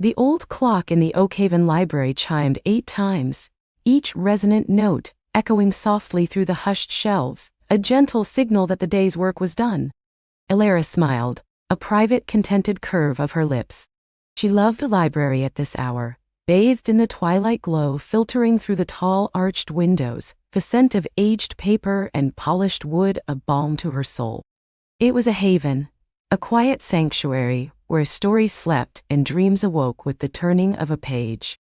The old clock in the Oakhaven Library chimed 8 times, each resonant note echoing softly through the hushed shelves, a gentle signal that the day's work was done. Elara smiled, a private contented curve of her lips. She loved the library at this hour, bathed in the twilight glow filtering through the tall arched windows, the scent of aged paper and polished wood a balm to her soul. It was a haven, a quiet sanctuary where stories slept and dreams awoke with the turning of a page.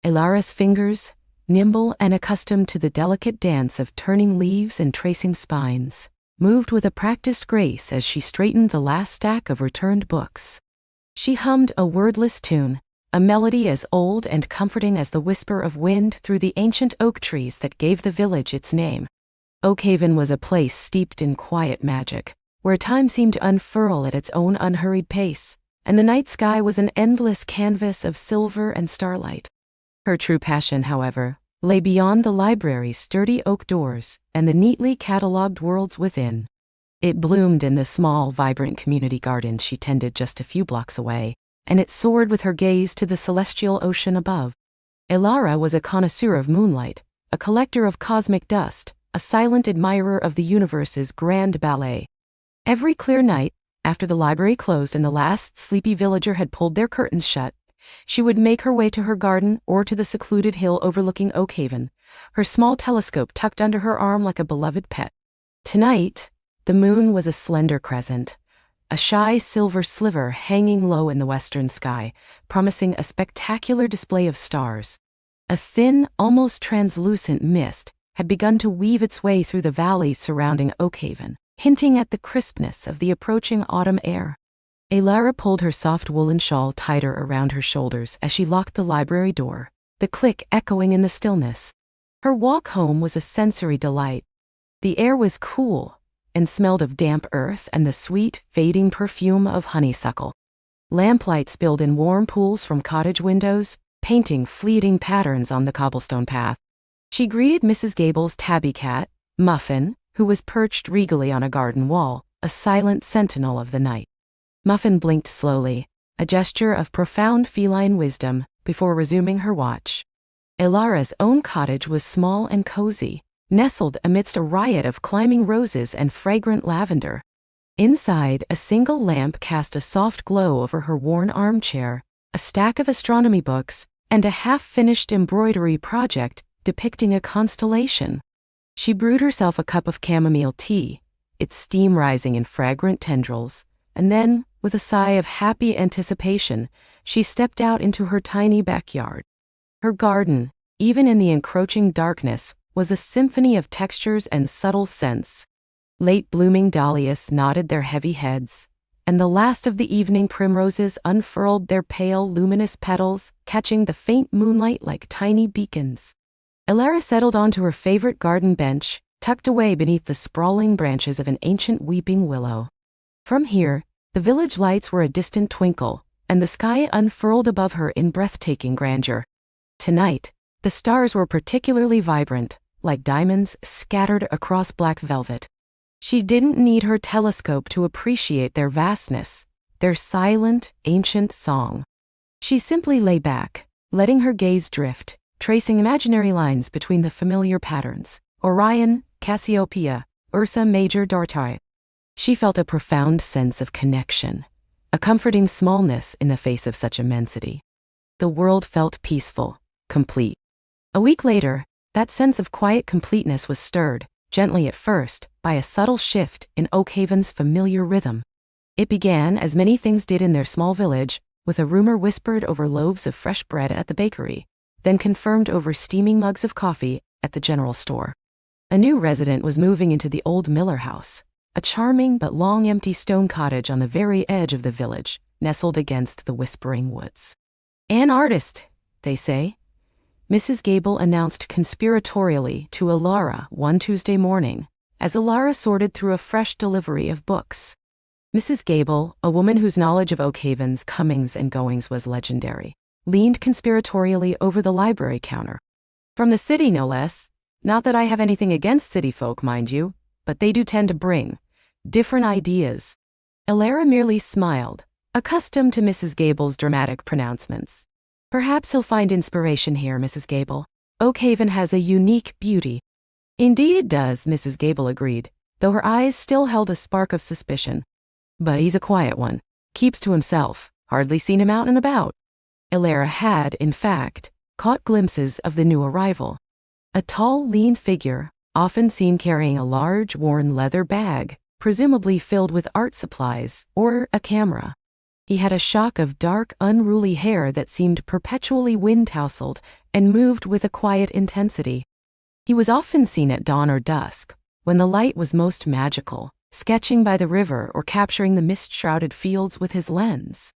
Elara's fingers, nimble and accustomed to the delicate dance of turning leaves and tracing spines, moved with a practiced grace as she straightened the last stack of returned books. She hummed a wordless tune, a melody as old and comforting as the whisper of wind through the ancient oak trees that gave the village its name. Oakhaven was a place steeped in quiet magic, where time seemed to unfurl at its own unhurried pace, and the night sky was an endless canvas of silver and starlight. Her true passion, however, lay beyond the library's sturdy oak doors and the neatly catalogued worlds within. It bloomed in the small, vibrant community garden she tended just a few blocks away, and it soared with her gaze to the celestial ocean above. Elara was a connoisseur of moonlight, a collector of cosmic dust, a silent admirer of the universe's grand ballet. Every clear night, after the library closed and the last sleepy villager had pulled their curtains shut, she would make her way to her garden or to the secluded hill overlooking Oakhaven, her small telescope tucked under her arm like a beloved pet. Tonight, the moon was a slender crescent, a shy silver sliver hanging low in the western sky, promising a spectacular display of stars. A thin, almost translucent mist had begun to weave its way through the valleys surrounding Oakhaven, hinting at the crispness of the approaching autumn air. Elara pulled her soft woolen shawl tighter around her shoulders as she locked the library door, the click echoing in the stillness. Her walk home was a sensory delight. The air was cool and smelled of damp earth and the sweet, fading perfume of honeysuckle. Lamplight spilled in warm pools from cottage windows, painting fleeting patterns on the cobblestone path. She greeted Mrs. Gable's tabby cat, Muffin, who was perched regally on a garden wall, a silent sentinel of the night. Muffin blinked slowly, a gesture of profound feline wisdom, before resuming her watch. Elara's own cottage was small and cozy, nestled amidst a riot of climbing roses and fragrant lavender. Inside, a single lamp cast a soft glow over her worn armchair, a stack of astronomy books, and a half-finished embroidery project depicting a constellation. She brewed herself a cup of chamomile tea, its steam rising in fragrant tendrils, and then, with a sigh of happy anticipation, she stepped out into her tiny backyard. Her garden, even in the encroaching darkness, was a symphony of textures and subtle scents. Late-blooming dahlias nodded their heavy heads, and the last of the evening primroses unfurled their pale, luminous petals, catching the faint moonlight like tiny beacons. Elara settled onto her favorite garden bench, tucked away beneath the sprawling branches of an ancient weeping willow. From here, the village lights were a distant twinkle, and the sky unfurled above her in breathtaking grandeur. Tonight, the stars were particularly vibrant, like diamonds scattered across black velvet. She didn't need her telescope to appreciate their vastness, their silent, ancient song. She simply lay back, letting her gaze drift, tracing imaginary lines between the familiar patterns: Orion, Cassiopeia, Ursa Major Dartai. She felt a profound sense of connection, a comforting smallness in the face of such immensity. The world felt peaceful, complete. A week later, that sense of quiet completeness was stirred, gently at first, by a subtle shift in Oakhaven's familiar rhythm. It began, as many things did in their small village, with a rumor whispered over loaves of fresh bread at the bakery, then confirmed over steaming mugs of coffee at the general store. A new resident was moving into the old Miller house, a charming but long-empty stone cottage on the very edge of the village, nestled against the whispering woods. "An artist, they say," Mrs. Gable announced conspiratorially to Elara one Tuesday morning, as Elara sorted through a fresh delivery of books. Mrs. Gable, a woman whose knowledge of Oakhaven's comings and goings was legendary, leaned conspiratorially over the library counter. "From the city, no less. Not that I have anything against city folk, mind you, but they do tend to bring different ideas." Elara merely smiled, accustomed to Mrs. Gable's dramatic pronouncements. Perhaps he'll find inspiration here, Mrs. Gable. Oakhaven has a unique beauty. Indeed it does, Mrs. Gable agreed, though her eyes still held a spark of suspicion. But he's a quiet one, keeps to himself, hardly seen him out and about. Elara had, in fact, caught glimpses of the new arrival. A tall, lean figure, often seen carrying a large, worn leather bag, presumably filled with art supplies or a camera. He had a shock of dark, unruly hair that seemed perpetually wind-tousled and moved with a quiet intensity. He was often seen at dawn or dusk, when the light was most magical, sketching by the river or capturing the mist-shrouded fields with his lens.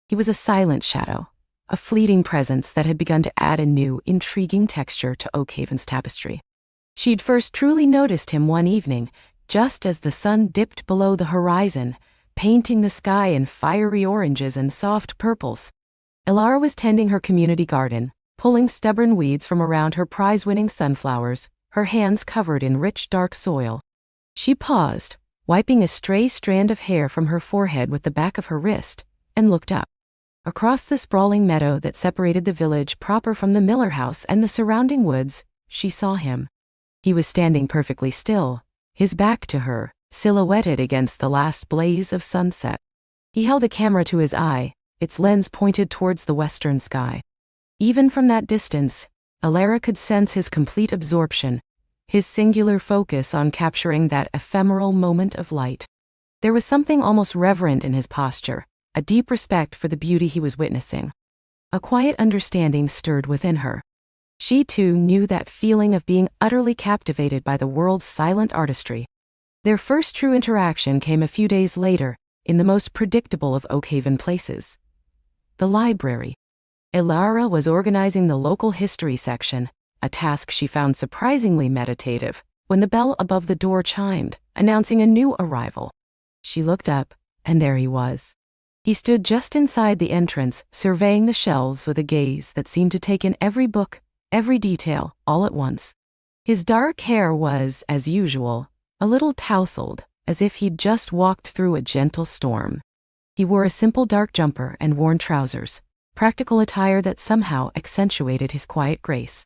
He was a silent shadow, a fleeting presence that had begun to add a new, intriguing texture to Oakhaven's tapestry. She'd first truly noticed him one evening, just as the sun dipped below the horizon, painting the sky in fiery oranges and soft purples. Elara was tending her community garden, pulling stubborn weeds from around her prize-winning sunflowers, her hands covered in rich dark soil. She paused, wiping a stray strand of hair from her forehead with the back of her wrist, and looked up. Across the sprawling meadow that separated the village proper from the Miller house and the surrounding woods, she saw him. He was standing perfectly still, his back to her, silhouetted against the last blaze of sunset. He held a camera to his eye, its lens pointed towards the western sky. Even from that distance, Elara could sense his complete absorption, his singular focus on capturing that ephemeral moment of light. There was something almost reverent in his posture, a deep respect for the beauty he was witnessing. A quiet understanding stirred within her. She too knew that feeling of being utterly captivated by the world's silent artistry. Their first true interaction came a few days later, in the most predictable of Oakhaven places. The library. Elara was organizing the local history section, a task she found surprisingly meditative, when the bell above the door chimed, announcing a new arrival. She looked up, and there he was. He stood just inside the entrance, surveying the shelves with a gaze that seemed to take in every book, every detail, all at once. His dark hair was, as usual, a little tousled, as if he'd just walked through a gentle storm. He wore a simple dark jumper and worn trousers, practical attire that somehow accentuated his quiet grace.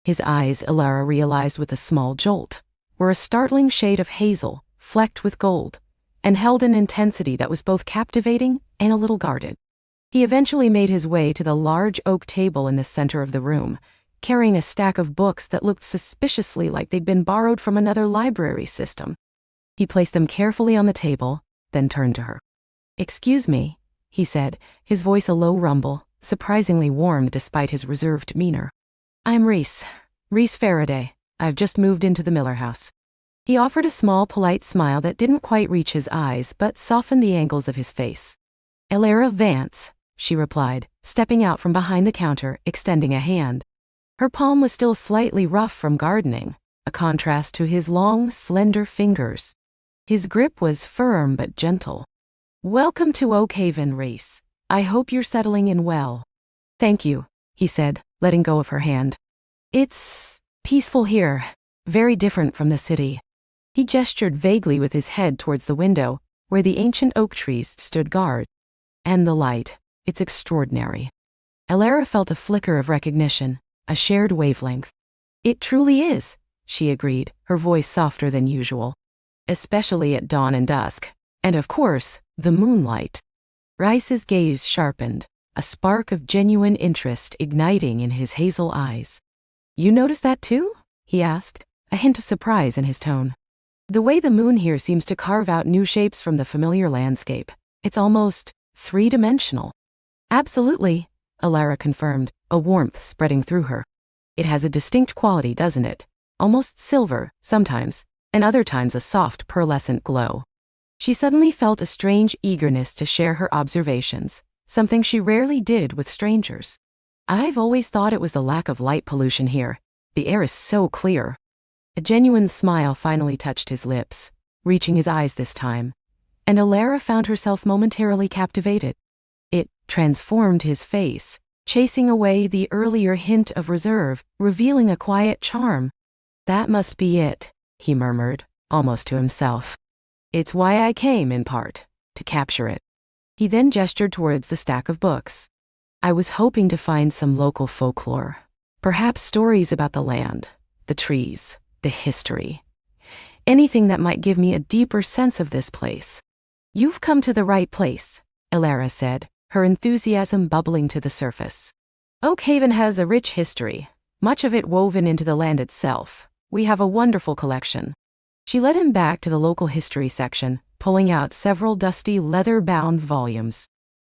His eyes, Elara realized with a small jolt, were a startling shade of hazel, flecked with gold, and held an intensity that was both captivating and a little guarded. He eventually made his way to the large oak table in the center of the room, carrying a stack of books that looked suspiciously like they'd been borrowed from another library system. He placed them carefully on the table, then turned to her. "Excuse me," he said, his voice a low rumble, surprisingly warm despite his reserved demeanor. "I'm Reese Faraday. I've just moved into the Miller house." He offered a small, polite smile that didn't quite reach his eyes but softened the angles of his face. "Elara Vance," she replied, stepping out from behind the counter, extending a hand. Her palm was still slightly rough from gardening, a contrast to his long, slender fingers. His grip was firm but gentle. "Welcome to Oakhaven, Reese. I hope you're settling in well." "Thank you," he said, letting go of her hand. "It's peaceful here, very different from the city." He gestured vaguely with his head towards the window, where the ancient oak trees stood guard. "And the light, it's extraordinary." Elara felt a flicker of recognition, a shared wavelength. "It truly is," she agreed, her voice softer than usual. "Especially at dawn and dusk, and of course, the moonlight." Rice's gaze sharpened, a spark of genuine interest igniting in his hazel eyes. "You notice that too?" he asked, a hint of surprise in his tone. "The way the moon here seems to carve out new shapes from the familiar landscape. It's almost three-dimensional." "Absolutely," Elara confirmed, a warmth spreading through her. "It has a distinct quality, doesn't it? Almost silver, sometimes, and other times a soft pearlescent glow." She suddenly felt a strange eagerness to share her observations, something she rarely did with strangers. "I've always thought it was the lack of light pollution here. The air is so clear." A genuine smile finally touched his lips, reaching his eyes this time, and Elara found herself momentarily captivated. It transformed his face, chasing away the earlier hint of reserve, revealing a quiet charm. "That must be it," he murmured, almost to himself. "It's why I came, in part, to capture it." He then gestured towards the stack of books. I was hoping to find some local folklore. Perhaps stories about the land, the trees, the history. Anything that might give me a deeper sense of this place. You've come to the right place, Elara said, her enthusiasm bubbling to the surface. Oakhaven has a rich history, much of it woven into the land itself. We have a wonderful collection. She led him back to the local history section, pulling out several dusty leather-bound volumes.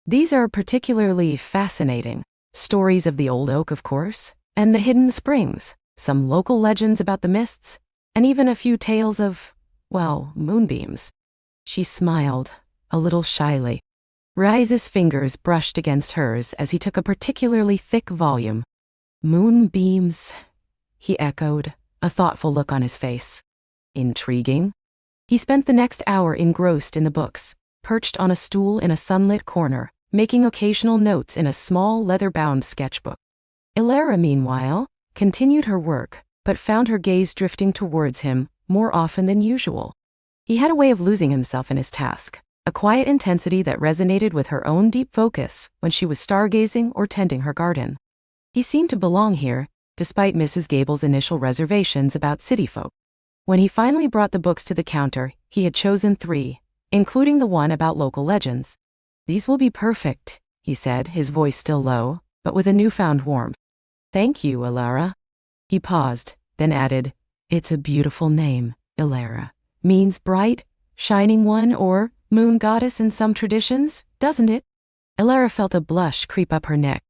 These are particularly fascinating. Stories of the old oak, of course, and the hidden springs, some local legends about the mists, and even a few tales of, well, moonbeams. She smiled, a little shyly. Rise's fingers brushed against hers as he took a particularly thick volume. Moonbeams, he echoed, a thoughtful look on his face. Intriguing. He spent the next hour engrossed in the books, perched on a stool in a sunlit corner, making occasional notes in a small leather-bound sketchbook. Elara, meanwhile, continued her work, but found her gaze drifting towards him more often than usual. He had a way of losing himself in his task, a quiet intensity that resonated with her own deep focus when she was stargazing or tending her garden. He seemed to belong here, despite Mrs. Gable's initial reservations about city folk. When he finally brought the books to the counter, he had chosen 3, including the one about local legends. These will be perfect, he said, his voice still low, but with a newfound warmth. Thank you, Elara. He paused, then added, It's a beautiful name, Elara. Means bright, shining one or moon goddess in some traditions, doesn't it? Elara felt a blush creep up her neck.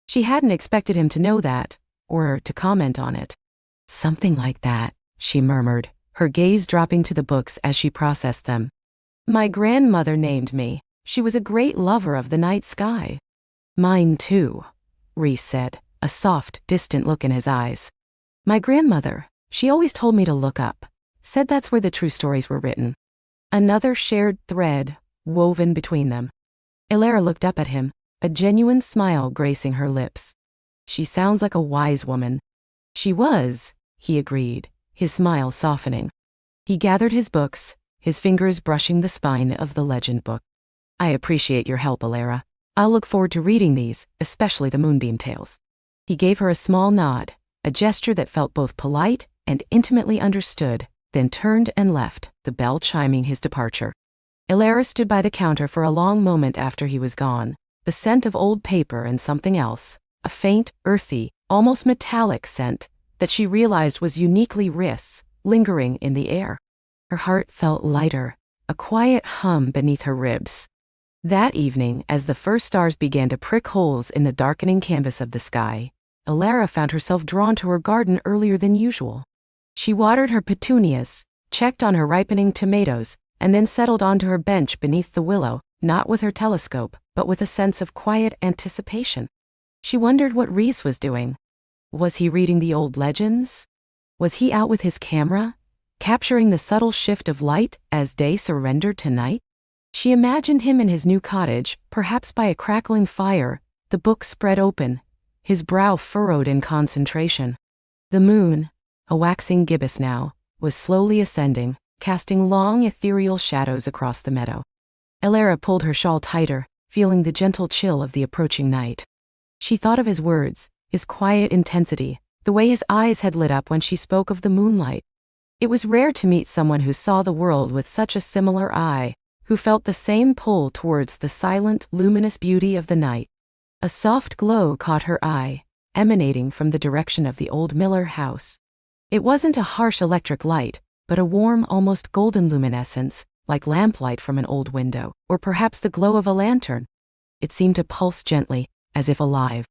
She hadn't expected him to know that, or to comment on it. Something like that, she murmured, her gaze dropping to the books as she processed them. My grandmother named me. She was a great lover of the night sky. Mine too, Rhys said, a soft, distant look in his eyes. My grandmother, she always told me to look up, said that's where the true stories were written. Another shared thread, woven between them. Elara looked up at him, a genuine smile gracing her lips. She sounds like a wise woman. She was, he agreed, his smile softening. He gathered his books, his fingers brushing the spine of the legend book. I appreciate your help, Elara. I'll look forward to reading these, especially the Moonbeam tales. He gave her a small nod, a gesture that felt both polite and intimately understood, then turned and left, the bell chiming his departure. Elara stood by the counter for a long moment after he was gone, the scent of old paper and something else, a faint, earthy, almost metallic scent that she realized was uniquely Rhys, lingering in the air. Her heart felt lighter, a quiet hum beneath her ribs. That evening, as the first stars began to prick holes in the darkening canvas of the sky, Elara found herself drawn to her garden earlier than usual. She watered her petunias, checked on her ripening tomatoes, and then settled onto her bench beneath the willow, not with her telescope, but with a sense of quiet anticipation. She wondered what Rhys was doing. Was he reading the old legends? Was he out with his camera, capturing the subtle shift of light as day surrendered to night? She imagined him in his new cottage, perhaps by a crackling fire, the book spread open, his brow furrowed in concentration. The moon, a waxing gibbous now, was slowly ascending, casting long ethereal shadows across the meadow. Elara pulled her shawl tighter, feeling the gentle chill of the approaching night. She thought of his words, his quiet intensity, the way his eyes had lit up when she spoke of the moonlight. It was rare to meet someone who saw the world with such a similar eye, who felt the same pull towards the silent, luminous beauty of the night. A soft glow caught her eye, emanating from the direction of the old Miller house. It wasn't a harsh electric light, but a warm, almost golden luminescence, like lamplight from an old window, or perhaps the glow of a lantern. It seemed to pulse gently, as if alive.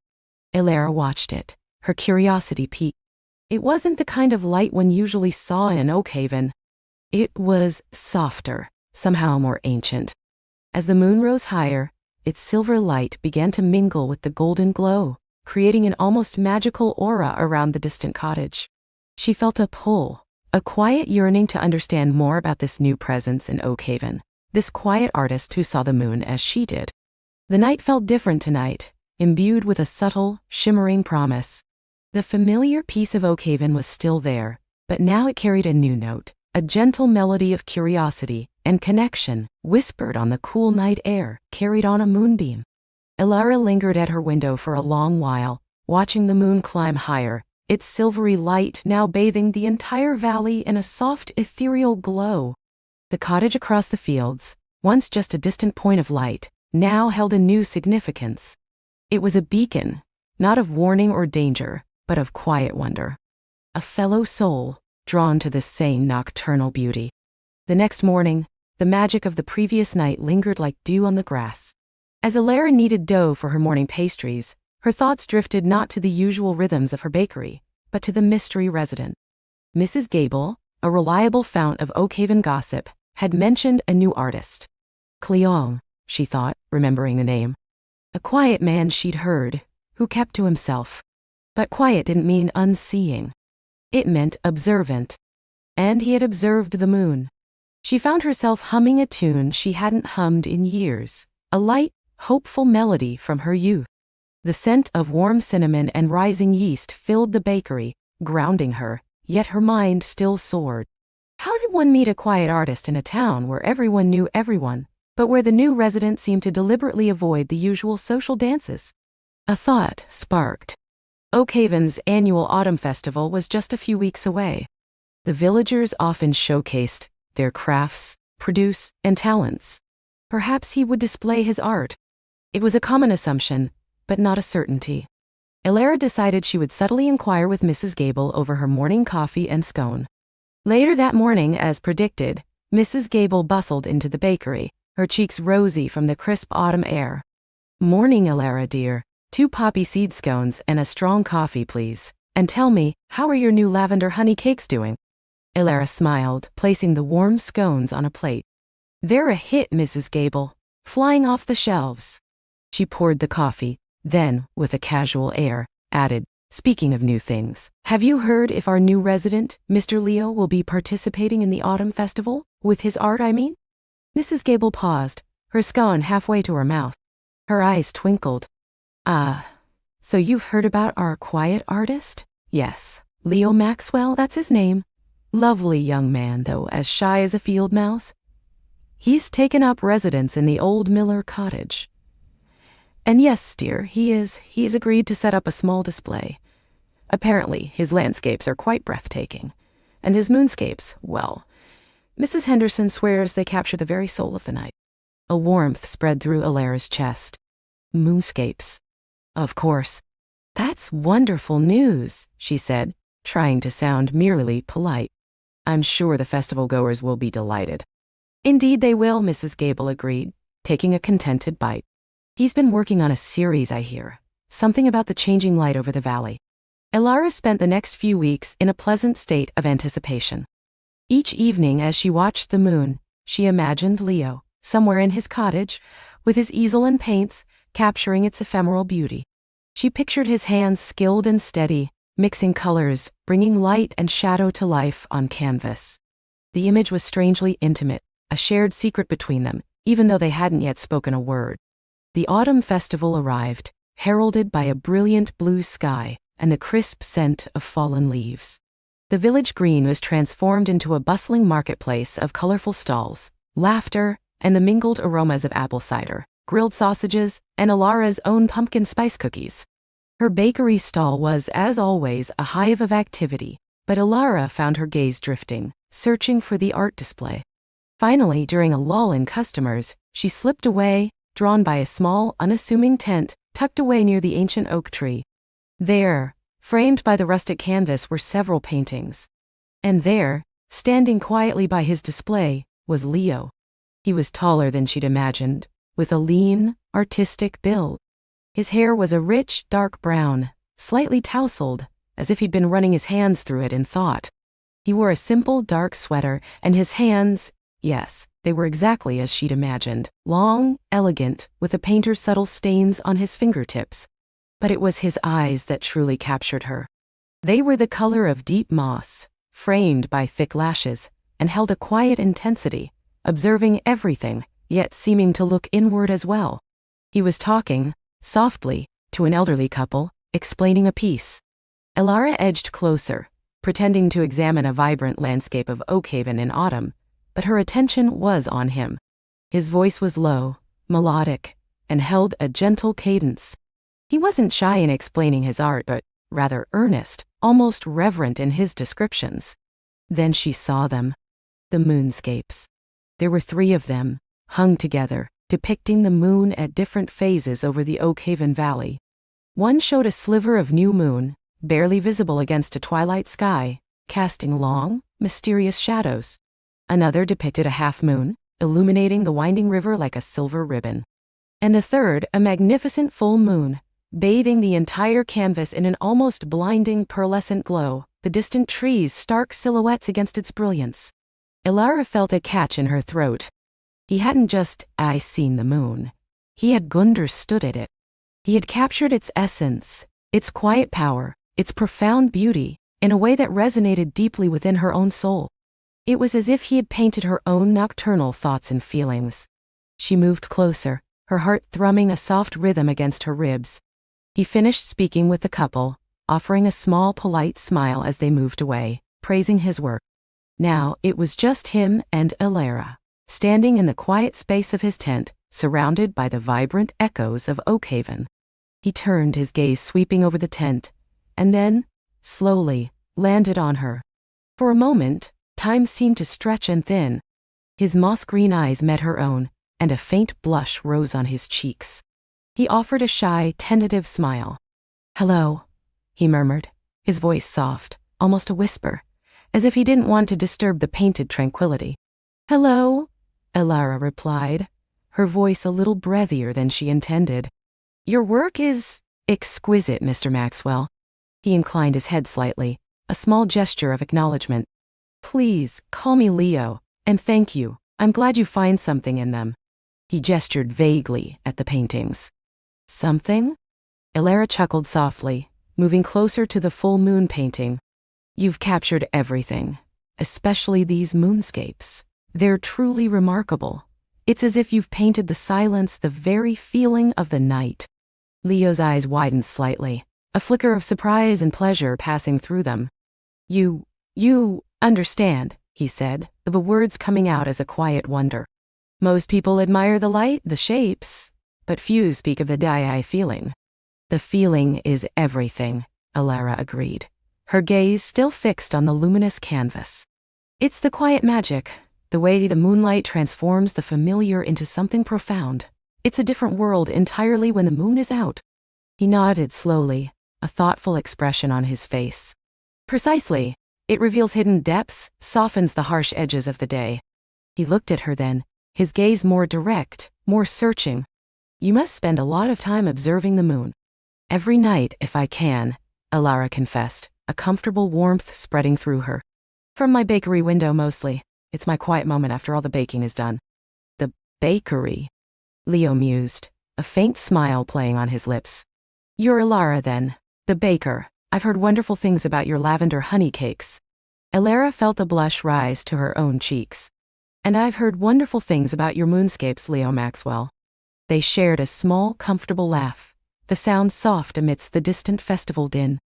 Elara watched it, her curiosity piqued. It wasn't the kind of light one usually saw in an Oakhaven. It was softer, somehow more ancient. As the moon rose higher, its silver light began to mingle with the golden glow, creating an almost magical aura around the distant cottage. She felt a pull, a quiet yearning to understand more about this new presence in Oakhaven, this quiet artist who saw the moon as she did. The night felt different tonight, imbued with a subtle, shimmering promise. The familiar peace of Oakhaven was still there, but now it carried a new note, a gentle melody of curiosity and connection, whispered on the cool night air, carried on a moonbeam. Elara lingered at her window for a long while, watching the moon climb higher, its silvery light now bathing the entire valley in a soft ethereal glow. The cottage across the fields, once just a distant point of light, now held a new significance. It was a beacon, not of warning or danger, but of quiet wonder. A fellow soul, drawn to this same nocturnal beauty. The next morning, the magic of the previous night lingered like dew on the grass. As Elara kneaded dough for her morning pastries, her thoughts drifted not to the usual rhythms of her bakery, but to the mystery resident. Mrs. Gable, a reliable fount of Oakhaven gossip, had mentioned a new artist. Cleong, she thought, remembering the name. A quiet man she'd heard, who kept to himself. But quiet didn't mean unseeing. It meant observant. And he had observed the moon. She found herself humming a tune she hadn't hummed in years, a light, hopeful melody from her youth. The scent of warm cinnamon and rising yeast filled the bakery, grounding her, yet her mind still soared. How did one meet a quiet artist in a town where everyone knew everyone, but where the new resident seemed to deliberately avoid the usual social dances? A thought sparked. Oakhaven's annual autumn festival was just a few weeks away. The villagers often showcased their crafts, produce, and talents. Perhaps he would display his art. It was a common assumption, but not a certainty. Elara decided she would subtly inquire with Mrs. Gable over her morning coffee and scone. Later that morning, as predicted, Mrs. Gable bustled into the bakery, her cheeks rosy from the crisp autumn air. "Morning, Elara dear. 2 poppy seed scones and a strong coffee, please. And tell me, how are your new lavender honey cakes doing?" Elara smiled, placing the warm scones on a plate. "They're a hit, Mrs. Gable. Flying off the shelves." She poured the coffee, then, with a casual air, added, "Speaking of new things, have you heard if our new resident, Mr. Leo, will be participating in the autumn festival? With his art, I mean?" Mrs. Gable paused, her scone halfway to her mouth. Her eyes twinkled. So you've heard about our quiet artist?" "Yes, Leo Maxwell, that's his name. Lovely young man, though as shy as a field mouse. He's taken up residence in the old Miller cottage. And yes, dear, he's agreed to set up a small display. Apparently, his landscapes are quite breathtaking. And his moonscapes, well, Mrs. Henderson swears they capture the very soul of the night." A warmth spread through Elara's chest. Moonscapes. Of course. "That's wonderful news," she said, trying to sound merely polite. "I'm sure the festival goers will be delighted." "Indeed they will," Mrs. Gable agreed, taking a contented bite. "He's been working on a series, I hear. Something about the changing light over the valley." Elara spent the next few weeks in a pleasant state of anticipation. Each evening as she watched the moon, she imagined Leo, somewhere in his cottage, with his easel and paints, capturing its ephemeral beauty. She pictured his hands skilled and steady, mixing colors, bringing light and shadow to life on canvas. The image was strangely intimate, a shared secret between them, even though they hadn't yet spoken a word. The autumn festival arrived, heralded by a brilliant blue sky and the crisp scent of fallen leaves. The village green was transformed into a bustling marketplace of colorful stalls, laughter, and the mingled aromas of apple cider, grilled sausages, and Elara's own pumpkin spice cookies. Her bakery stall was, as always, a hive of activity, but Elara found her gaze drifting, searching for the art display. Finally, during a lull in customers, she slipped away, drawn by a small, unassuming tent tucked away near the ancient oak tree. There, framed by the rustic canvas, were several paintings. And there, standing quietly by his display, was Leo. He was taller than she'd imagined, with a lean, artistic build. His hair was a rich, dark brown, slightly tousled, as if he'd been running his hands through it in thought. He wore a simple, dark sweater, and his hands, yes, they were exactly as she'd imagined, long, elegant, with a painter's subtle stains on his fingertips. But it was his eyes that truly captured her. They were the color of deep moss, framed by thick lashes, and held a quiet intensity, observing everything, yet seeming to look inward as well. He was talking, softly, to an elderly couple, explaining a piece. Elara edged closer, pretending to examine a vibrant landscape of Oakhaven in autumn, but her attention was on him. His voice was low, melodic, and held a gentle cadence. He wasn't shy in explaining his art, but rather earnest, almost reverent in his descriptions. Then she saw them. The moonscapes. There were 3 of them, hung together, depicting the moon at different phases over the Oakhaven Valley. One showed a sliver of new moon, barely visible against a twilight sky, casting long, mysterious shadows. Another depicted a half-moon, illuminating the winding river like a silver ribbon. And the third, a magnificent full moon, bathing the entire canvas in an almost blinding pearlescent glow, the distant trees stark silhouettes against its brilliance. Ilara felt a catch in her throat. He hadn't just seen the moon. He had understood it. He had captured its essence, its quiet power, its profound beauty, in a way that resonated deeply within her own soul. It was as if he had painted her own nocturnal thoughts and feelings. She moved closer, her heart thrumming a soft rhythm against her ribs. He finished speaking with the couple, offering a small, polite smile as they moved away, praising his work. Now it was just him and Ilara, standing in the quiet space of his tent, surrounded by the vibrant echoes of Oakhaven. He turned, his gaze sweeping over the tent, and then, slowly, landed on her. For a moment, time seemed to stretch and thin. His moss-green eyes met her own, and a faint blush rose on his cheeks. He offered a shy, tentative smile. "Hello," he murmured, his voice soft, almost a whisper, as if he didn't want to disturb the painted tranquility. "Hello," Ilara replied, her voice a little breathier than she intended. "Your work is exquisite, Mr. Maxwell." He inclined his head slightly, a small gesture of acknowledgement. "Please, call me Leo, and thank you. I'm glad you find something in them." He gestured vaguely at the paintings. "Something?" Ilara chuckled softly, moving closer to the full moon painting. "You've captured everything, especially these moonscapes. They're truly remarkable. It's as if you've painted the silence, the very feeling of the night." Leo's eyes widened slightly, a flicker of surprise and pleasure passing through them. You understand," he said, the words coming out as a quiet wonder. "Most people admire the light, the shapes, but few speak of the die-eye feeling." "The feeling is everything," Ilara agreed, her gaze still fixed on the luminous canvas. "It's the quiet magic, the way the moonlight transforms the familiar into something profound. It's a different world entirely when the moon is out." He nodded slowly, a thoughtful expression on his face. "Precisely. It reveals hidden depths, softens the harsh edges of the day." He looked at her then, his gaze more direct, more searching. "You must spend a lot of time observing the moon." "Every night, if I can," Ilara confessed, a comfortable warmth spreading through her. "From my bakery window mostly. It's my quiet moment after all the baking is done." "The bakery," Leo mused, a faint smile playing on his lips. "You're Ilara then, the baker. I've heard wonderful things about your lavender honey cakes." Ilara felt a blush rise to her own cheeks. "And I've heard wonderful things about your moonscapes, Leo Maxwell." They shared a small, comfortable laugh, the sound soft amidst the distant festival din.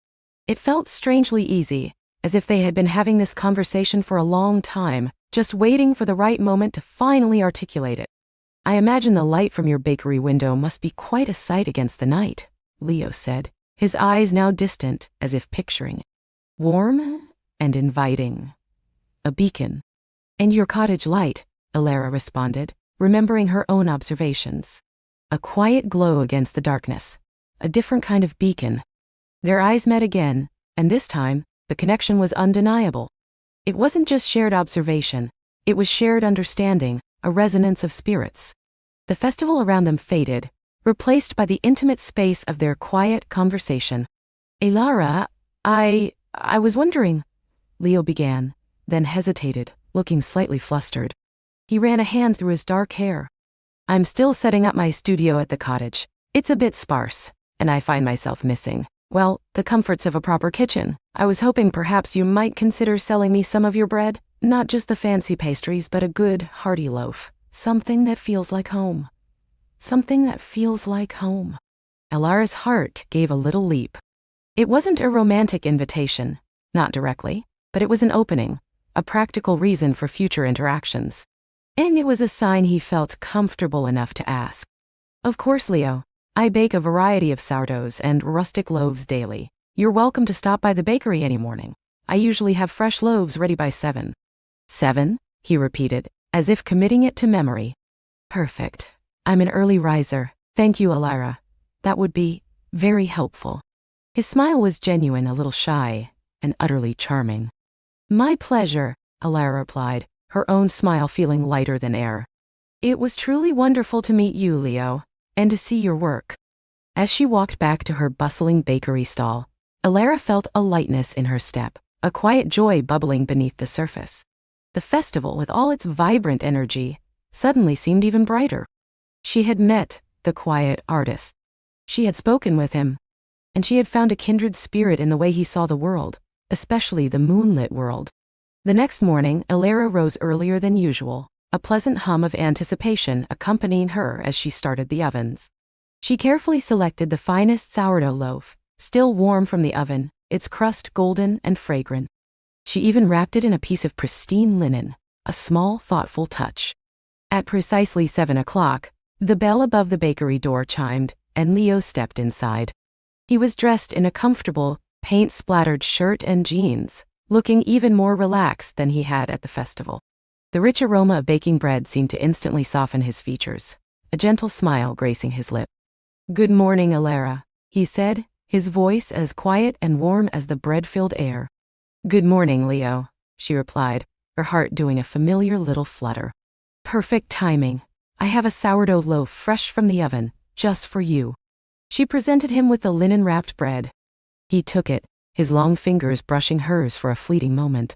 It felt strangely easy, as if they had been having this conversation for a long time, just waiting for the right moment to finally articulate it. "I imagine the light from your bakery window must be quite a sight against the night," Leo said, his eyes now distant, as if picturing it. "Warm and inviting. A beacon." "And your cottage light," Ilara responded, remembering her own observations. "A quiet glow against the darkness. A different kind of beacon." Their eyes met again, and this time, the connection was undeniable. It wasn't just shared observation, it was shared understanding, a resonance of spirits. The festival around them faded, replaced by the intimate space of their quiet conversation. "Ilara, I was wondering," Leo began, then hesitated, looking slightly flustered. He ran a hand through his dark hair. "I'm still setting up my studio at the cottage. It's a bit sparse, and I find myself missing, well, the comforts of a proper kitchen. I was hoping perhaps you might consider selling me some of your bread, not just the fancy pastries, but a good, hearty loaf. Something that feels like home." Something that feels like home. Ilara's heart gave a little leap. It wasn't a romantic invitation, not directly, but it was an opening, a practical reason for future interactions. And it was a sign he felt comfortable enough to ask. Of course, Leo. I bake a variety of sourdoughs and rustic loaves daily. You're welcome to stop by the bakery any morning. I usually have fresh loaves ready by 7. 7? He repeated, as if committing it to memory. Perfect. I'm an early riser. Thank you, Elira. That would be very helpful. His smile was genuine, a little shy, and utterly charming. My pleasure, Elira replied, her own smile feeling lighter than air. It was truly wonderful to meet you, Leo, and to see your work. As she walked back to her bustling bakery stall, Elira felt a lightness in her step, a quiet joy bubbling beneath the surface. The festival, with all its vibrant energy, suddenly seemed even brighter. She had met the quiet artist. She had spoken with him, and she had found a kindred spirit in the way he saw the world, especially the moonlit world. The next morning, Elira rose earlier than usual, a pleasant hum of anticipation accompanying her as she started the ovens. She carefully selected the finest sourdough loaf, still warm from the oven, its crust golden and fragrant. She even wrapped it in a piece of pristine linen, a small, thoughtful touch. At precisely 7 o'clock, the bell above the bakery door chimed, and Leo stepped inside. He was dressed in a comfortable, paint-splattered shirt and jeans, looking even more relaxed than he had at the festival. The rich aroma of baking bread seemed to instantly soften his features, a gentle smile gracing his lip. Good morning, Elira, he said, his voice as quiet and warm as the bread-filled air. Good morning, Leo, she replied, her heart doing a familiar little flutter. Perfect timing. I have a sourdough loaf fresh from the oven, just for you. She presented him with the linen-wrapped bread. He took it, his long fingers brushing hers for a fleeting moment.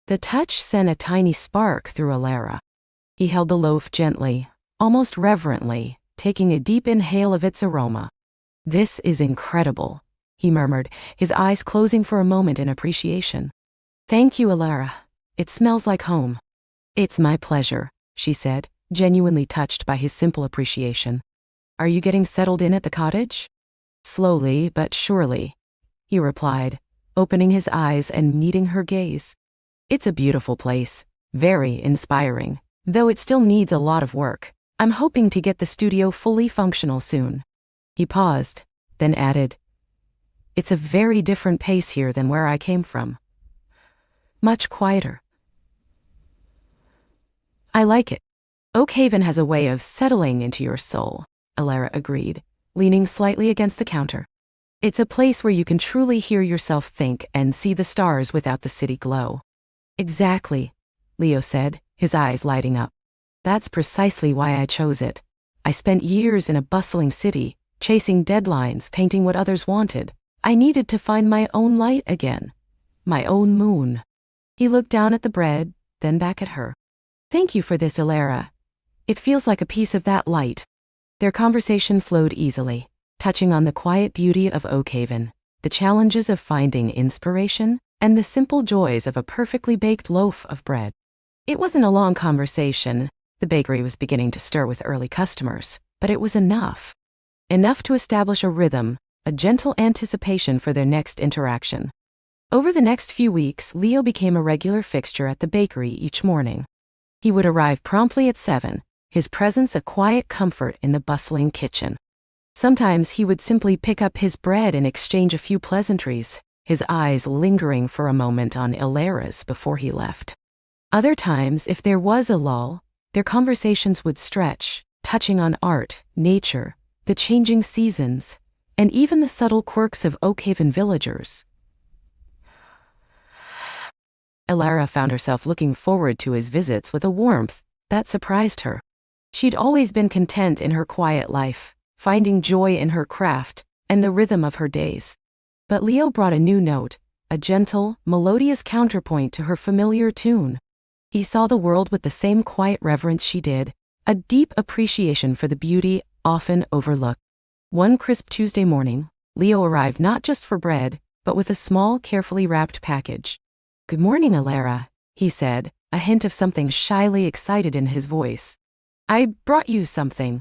The touch sent a tiny spark through Elira. He held the loaf gently, almost reverently, taking a deep inhale of its aroma. This is incredible, he murmured, his eyes closing for a moment in appreciation. Thank you, Elira. It smells like home. It's my pleasure, she said, genuinely touched by his simple appreciation. Are you getting settled in at the cottage? Slowly but surely, he replied, opening his eyes and meeting her gaze. It's a beautiful place, very inspiring, though it still needs a lot of work. I'm hoping to get the studio fully functional soon. He paused, then added, It's a very different pace here than where I came from. Much quieter. I like it. Oakhaven has a way of settling into your soul, Elira agreed, leaning slightly against the counter. It's a place where you can truly hear yourself think and see the stars without the city glow. Exactly, Leo said, his eyes lighting up. That's precisely why I chose it. I spent years in a bustling city, chasing deadlines, painting what others wanted. I needed to find my own light again. My own moon. He looked down at the bread, then back at her. Thank you for this, Elira. It feels like a piece of that light. Their conversation flowed easily, touching on the quiet beauty of Oakhaven, the challenges of finding inspiration, and the simple joys of a perfectly baked loaf of bread. It wasn't a long conversation. The bakery was beginning to stir with early customers, but it was enough. Enough to establish a rhythm, a gentle anticipation for their next interaction. Over the next few weeks, Leo became a regular fixture at the bakery each morning. He would arrive promptly at 7, his presence a quiet comfort in the bustling kitchen. Sometimes he would simply pick up his bread and exchange a few pleasantries, his eyes lingering for a moment on Elira's before he left. Other times, if there was a lull, their conversations would stretch, touching on art, nature, the changing seasons, and even the subtle quirks of Oakhaven villagers. Elira found herself looking forward to his visits with a warmth that surprised her. She'd always been content in her quiet life, finding joy in her craft and the rhythm of her days. But Leo brought a new note, a gentle, melodious counterpoint to her familiar tune. He saw the world with the same quiet reverence she did, a deep appreciation for the beauty often overlooked. One crisp Tuesday morning, Leo arrived not just for bread, but with a small, carefully wrapped package. Good morning, Elira, he said, a hint of something shyly excited in his voice. I brought you something.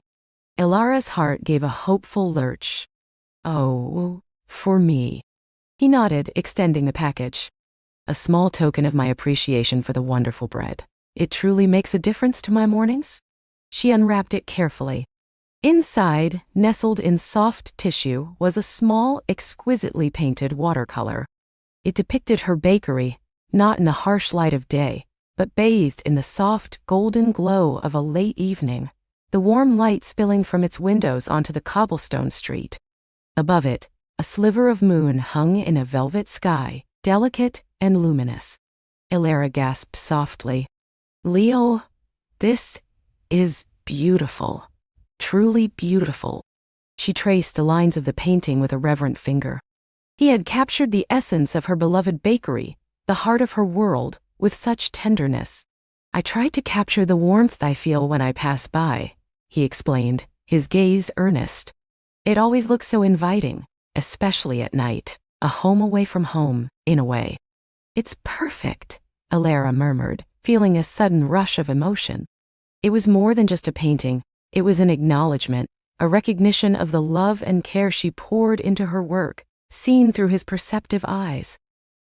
Elira's heart gave a hopeful lurch. Oh, for me. He nodded, extending the package. A small token of my appreciation for the wonderful bread. It truly makes a difference to my mornings? She unwrapped it carefully. Inside, nestled in soft tissue, was a small, exquisitely painted watercolor. It depicted her bakery, not in the harsh light of day, but bathed in the soft, golden glow of a late evening, the warm light spilling from its windows onto the cobblestone street. Above it, a sliver of moon hung in a velvet sky, delicate and luminous. Elara gasped softly. "Leo, this is beautiful. Truly beautiful." She traced the lines of the painting with a reverent finger. He had captured the essence of her beloved bakery, the heart of her world, with such tenderness. "I tried to capture the warmth I feel when I pass by," he explained, his gaze earnest. "It always looks so inviting, especially at night, a home away from home, in a way." "It's perfect," Elara murmured, feeling a sudden rush of emotion. It was more than just a painting, it was an acknowledgement, a recognition of the love and care she poured into her work, seen through his perceptive eyes.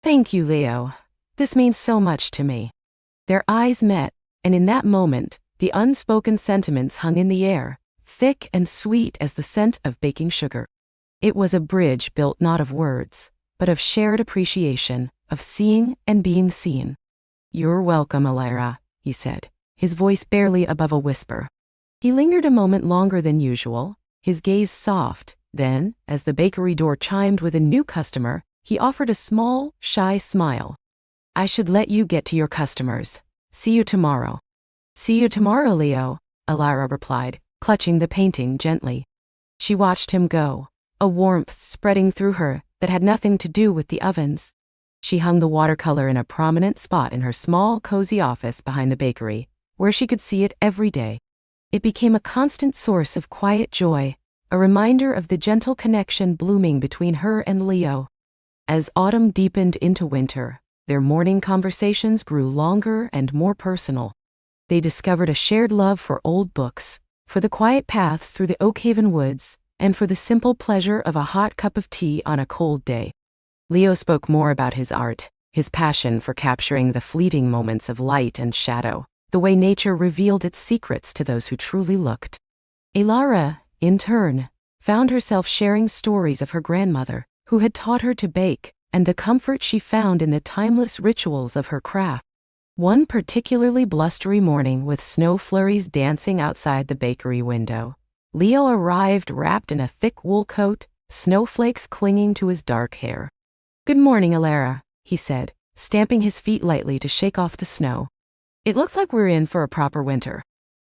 "Thank you, Leo. This means so much to me." Their eyes met, and in that moment, the unspoken sentiments hung in the air, thick and sweet as the scent of baking sugar. It was a bridge built not of words, but of shared appreciation, of seeing and being seen. "You're welcome, Elara," he said, his voice barely above a whisper. He lingered a moment longer than usual, his gaze soft, then, as the bakery door chimed with a new customer, he offered a small, shy smile. "I should let you get to your customers. See you tomorrow." "See you tomorrow, Leo," Elara replied, clutching the painting gently. She watched him go, a warmth spreading through her that had nothing to do with the ovens. She hung the watercolor in a prominent spot in her small, cozy office behind the bakery, where she could see it every day. It became a constant source of quiet joy, a reminder of the gentle connection blooming between her and Leo. As autumn deepened into winter, their morning conversations grew longer and more personal. They discovered a shared love for old books, for the quiet paths through the Oakhaven woods, and for the simple pleasure of a hot cup of tea on a cold day. Leo spoke more about his art, his passion for capturing the fleeting moments of light and shadow, the way nature revealed its secrets to those who truly looked. Elara, in turn, found herself sharing stories of her grandmother, who had taught her to bake, and the comfort she found in the timeless rituals of her craft. One particularly blustery morning with snow flurries dancing outside the bakery window, Leo arrived wrapped in a thick wool coat, snowflakes clinging to his dark hair. "Good morning, Elara," he said, stamping his feet lightly to shake off the snow. "It looks like we're in for a proper winter."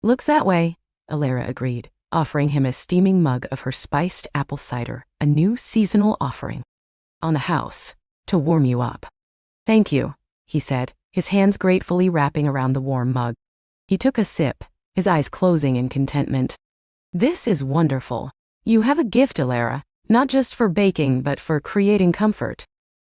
"Looks that way," Elara agreed, offering him a steaming mug of her spiced apple cider, a new seasonal offering. "On the house, to warm you up." "Thank you," he said, his hands gratefully wrapping around the warm mug. He took a sip, his eyes closing in contentment. "This is wonderful. You have a gift, Elara, not just for baking but for creating comfort."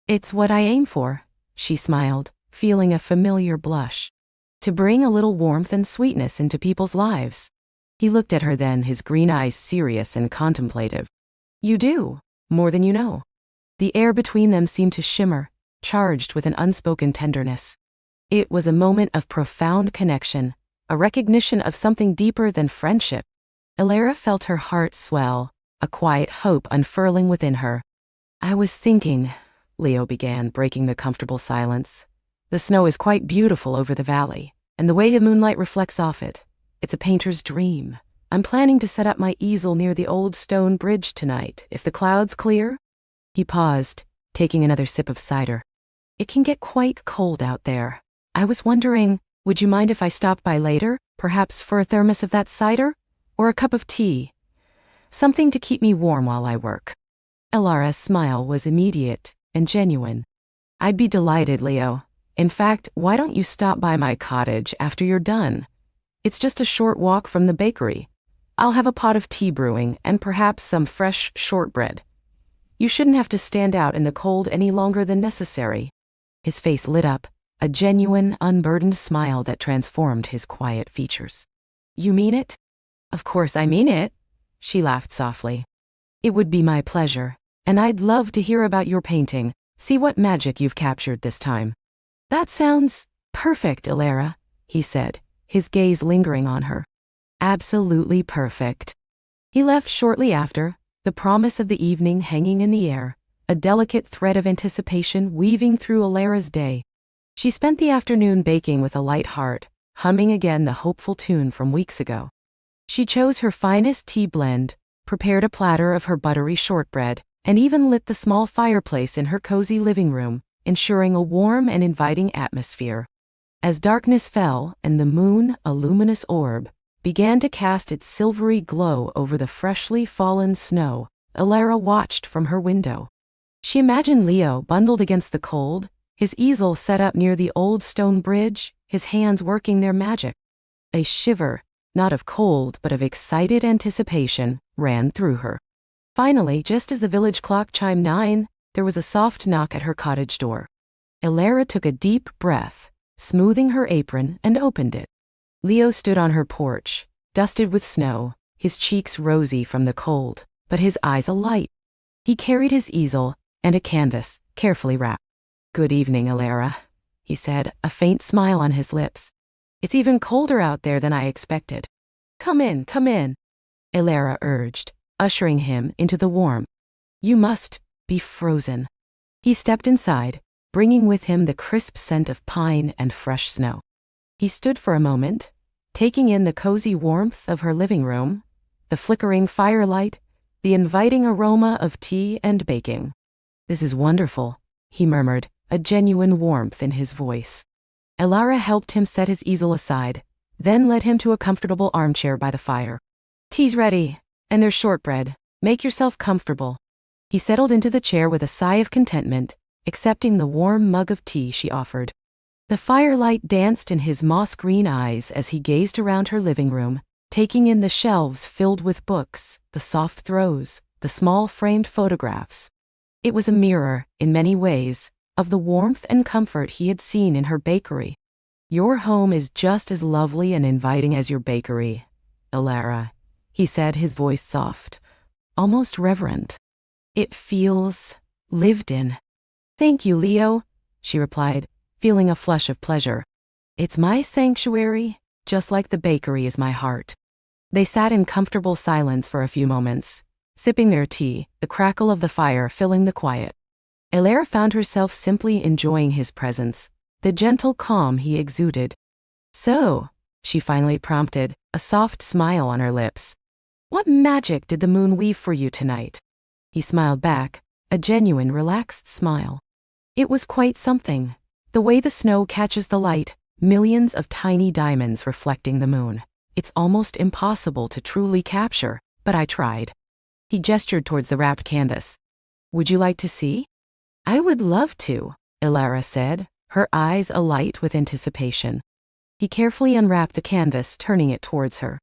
"It's what I aim for," she smiled, feeling a familiar blush. "To bring a little warmth and sweetness into people's lives." He looked at her then, his green eyes serious and contemplative. "You do, more than you know." The air between them seemed to shimmer, charged with an unspoken tenderness. It was a moment of profound connection, a recognition of something deeper than friendship. Elara felt her heart swell, a quiet hope unfurling within her. "I was thinking," Leo began, breaking the comfortable silence. "The snow is quite beautiful over the valley, and the way the moonlight reflects off it. It's a painter's dream. I'm planning to set up my easel near the old stone bridge tonight, if the clouds clear." He paused, taking another sip of cider. "It can get quite cold out there. I was wondering, would you mind if I stopped by later, perhaps for a thermos of that cider? Or a cup of tea? Something to keep me warm while I work." Elara's smile was immediate and genuine. "I'd be delighted, Leo. In fact, why don't you stop by my cottage after you're done? It's just a short walk from the bakery. I'll have a pot of tea brewing and perhaps some fresh shortbread. You shouldn't have to stand out in the cold any longer than necessary." His face lit up, a genuine, unburdened smile that transformed his quiet features. "You mean it?" "Of course I mean it," she laughed softly. "It would be my pleasure, and I'd love to hear about your painting, See what magic you've captured this time. That sounds perfect, Elara, he said, his gaze lingering on her. Absolutely perfect. He left shortly after, the promise of the evening hanging in the air, a delicate thread of anticipation weaving through Elara's day. She spent the afternoon baking with a light heart, humming again the hopeful tune from weeks ago. She chose her finest tea blend, prepared a platter of her buttery shortbread, and even lit the small fireplace in her cozy living room, ensuring a warm and inviting atmosphere. As darkness fell and the moon, a luminous orb, began to cast its silvery glow over the freshly fallen snow, Elara watched from her window. She imagined Leo bundled against the cold, his easel set up near the old stone bridge, his hands working their magic. A shiver, not of cold but of excited anticipation, ran through her. Finally, just as the village clock chimed 9, there was a soft knock at her cottage door. Elara took a deep breath, smoothing her apron, and opened it. Leo stood on her porch, dusted with snow, his cheeks rosy from the cold, but his eyes alight. He carried his easel and a canvas, carefully wrapped. "Good evening, Elara," he said, a faint smile on his lips. "It's even colder out there than I expected." Come in, Elara urged, ushering him into the warmth. "You must be frozen." He stepped inside, bringing with him the crisp scent of pine and fresh snow. He stood for a moment, taking in the cozy warmth of her living room, the flickering firelight, the inviting aroma of tea and baking. "This is wonderful," he murmured, a genuine warmth in his voice. Elara helped him set his easel aside, then led him to a comfortable armchair by the fire. "Tea's ready, and there's shortbread. Make yourself comfortable." He settled into the chair with a sigh of contentment, accepting the warm mug of tea she offered. The firelight danced in his moss-green eyes as he gazed around her living room, taking in the shelves filled with books, the soft throws, the small framed photographs. It was a mirror, in many ways, of the warmth and comfort he had seen in her bakery. "Your home is just as lovely and inviting as your bakery, Elara," he said, his voice soft, almost reverent. "It feels lived in." "Thank you, Leo," she replied, feeling a flush of pleasure. "It's my sanctuary, just like the bakery is my heart." They sat in comfortable silence for a few moments, sipping their tea, the crackle of the fire filling the quiet. Elara found herself simply enjoying his presence, the gentle calm he exuded. "So," she finally prompted, a soft smile on her lips, "what magic did the moon weave for you tonight?" He smiled back, a genuine relaxed smile. It was quite something. The way the snow catches the light, millions of tiny diamonds reflecting the moon. It's almost impossible to truly capture, but I tried. He gestured towards the wrapped canvas. "Would you like to see?" "I would love to," Elara said, her eyes alight with anticipation. He carefully unwrapped the canvas, turning it towards her.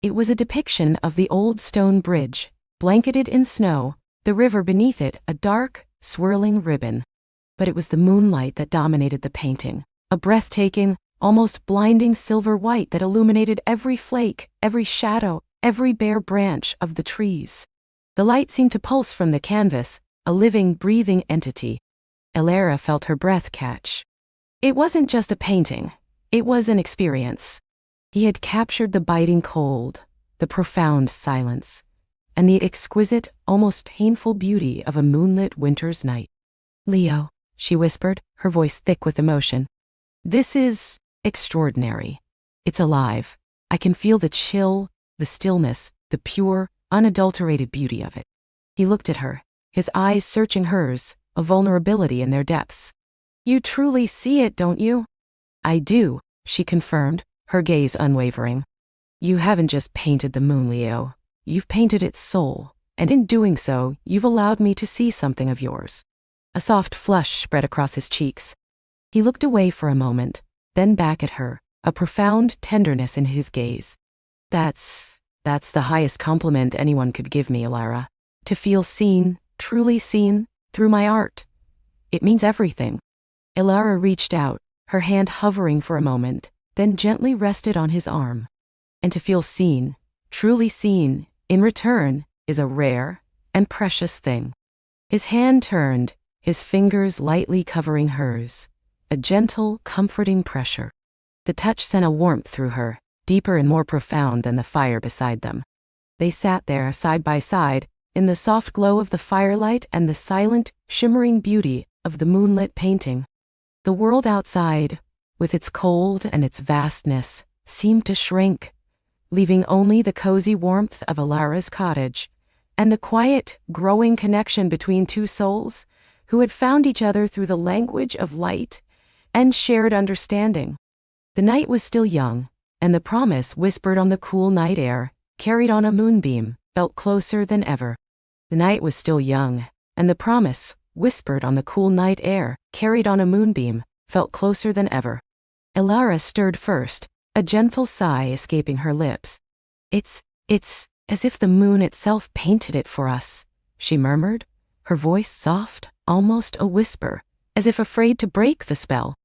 It was a depiction of the old stone bridge, blanketed in snow, the river beneath it a dark, swirling ribbon. But it was the moonlight that dominated the painting, a breathtaking, almost blinding silver white that illuminated every flake, every shadow, every bare branch of the trees. The light seemed to pulse from the canvas, a living, breathing entity. Elara felt her breath catch. It wasn't just a painting, it was an experience. He had captured the biting cold, the profound silence, and the exquisite, almost painful beauty of a moonlit winter's night. "Leo," she whispered, her voice thick with emotion. "This is extraordinary. It's alive. I can feel the chill, the stillness, the pure, unadulterated beauty of it." He looked at her, his eyes searching hers, a vulnerability in their depths. "You truly see it, don't you?" "I do," she confirmed, her gaze unwavering. "You haven't just painted the moon, Leo. You've painted its soul, and in doing so, you've allowed me to see something of yours." A soft flush spread across his cheeks. He looked away for a moment, then back at her, a profound tenderness in his gaze. That's the highest compliment anyone could give me, Elara. To feel seen, truly seen, through my art. It means everything." Elara reached out, her hand hovering for a moment, then gently rested on his arm. And to feel seen, truly seen, in return, is a rare and precious thing. His hand turned, his fingers lightly covering hers. A gentle, comforting pressure. The touch sent a warmth through her, deeper and more profound than the fire beside them. They sat there, side by side, in the soft glow of the firelight and the silent, shimmering beauty of the moonlit painting. The world outside, with its cold and its vastness, seemed to shrink, leaving only the cozy warmth of Elara's cottage, and the quiet, growing connection between two souls who had found each other through the language of light and shared understanding. The night was still young, and the promise whispered on the cool night air, carried on a moonbeam, felt closer than ever. The night was still young, and the promise, whispered on the cool night air, carried on a moonbeam, felt closer than ever. Elara stirred first, a gentle sigh escaping her lips. It's as if the moon itself painted it for us, she murmured, her voice soft, almost a whisper, as if afraid to break the spell.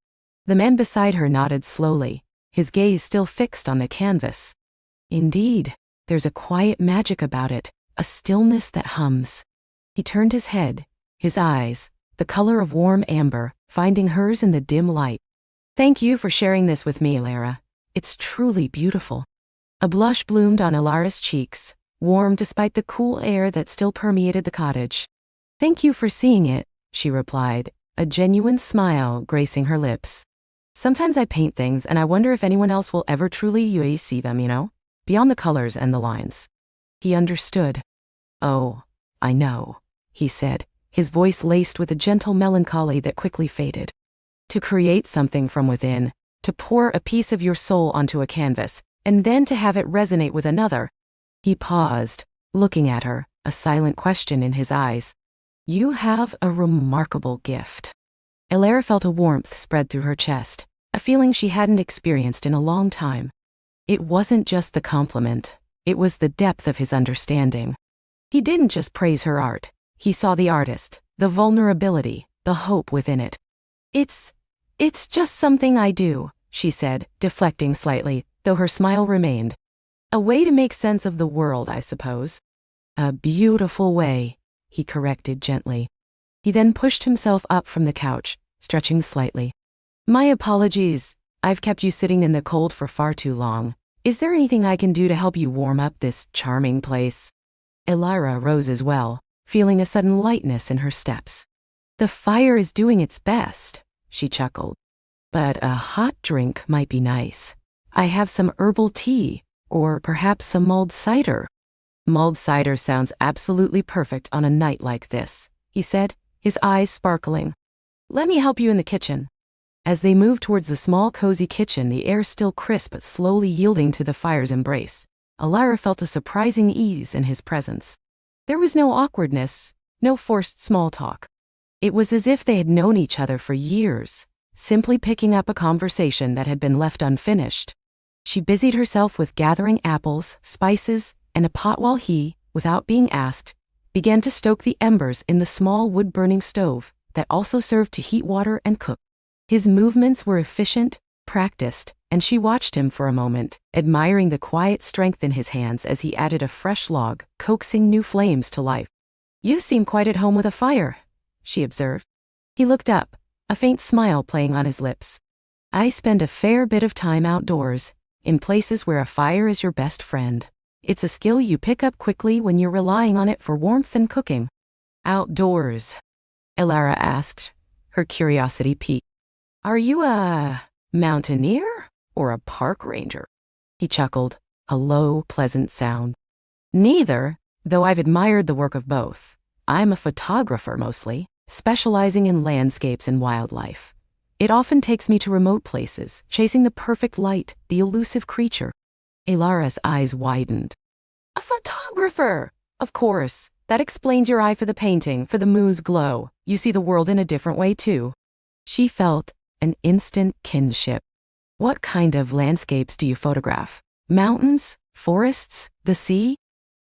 The man beside her nodded slowly, his gaze still fixed on the canvas. Indeed, there's a quiet magic about it, a stillness that hums. He turned his head, his eyes, the color of warm amber, finding hers in the dim light. Thank you for sharing this with me, Elara. It's truly beautiful. A blush bloomed on Elara's cheeks, warm despite the cool air that still permeated the cottage. Thank you for seeing it, she replied, a genuine smile gracing her lips. Sometimes I paint things and I wonder if anyone else will ever truly see them, beyond the colors and the lines. He understood. Oh, I know, he said, his voice laced with a gentle melancholy that quickly faded. To create something from within, to pour a piece of your soul onto a canvas, and then to have it resonate with another. He paused, looking at her, a silent question in his eyes. You have a remarkable gift. Elara felt a warmth spread through her chest, a feeling she hadn't experienced in a long time. It wasn't just the compliment, it was the depth of his understanding. He didn't just praise her art, he saw the artist, the vulnerability, the hope within it. It's just something I do, she said, deflecting slightly, though her smile remained. A way to make sense of the world, I suppose. A beautiful way, he corrected gently. He then pushed himself up from the couch, stretching slightly. My apologies, I've kept you sitting in the cold for far too long. Is there anything I can do to help you warm up this charming place? Elara rose as well, feeling a sudden lightness in her steps. The fire is doing its best, she chuckled. But a hot drink might be nice. I have some herbal tea, or perhaps some mulled cider. Mulled cider sounds absolutely perfect on a night like this, he said, his eyes sparkling. Let me help you in the kitchen. As they moved towards the small cozy kitchen, the air still crisp but slowly yielding to the fire's embrace, Elara felt a surprising ease in his presence. There was no awkwardness, no forced small talk. It was as if they had known each other for years, simply picking up a conversation that had been left unfinished. She busied herself with gathering apples, spices, and a pot while he, without being asked, began to stoke the embers in the small wood-burning stove that also served to heat water and cook. His movements were efficient, practiced, and she watched him for a moment, admiring the quiet strength in his hands as he added a fresh log, coaxing new flames to life. You seem quite at home with a fire, she observed. He looked up, a faint smile playing on his lips. I spend a fair bit of time outdoors, in places where a fire is your best friend. It's a skill you pick up quickly when you're relying on it for warmth and cooking. Outdoors? Elara asked, her curiosity piqued. Are you a mountaineer or a park ranger? He chuckled, a low, pleasant sound. Neither, though I've admired the work of both. I'm a photographer mostly, specializing in landscapes and wildlife. It often takes me to remote places, chasing the perfect light, the elusive creature. Elara's eyes widened. A photographer! Of course, that explains your eye for the painting, for the moon's glow. You see the world in a different way too. She felt an instant kinship. What kind of landscapes do you photograph? Mountains? Forests? The sea?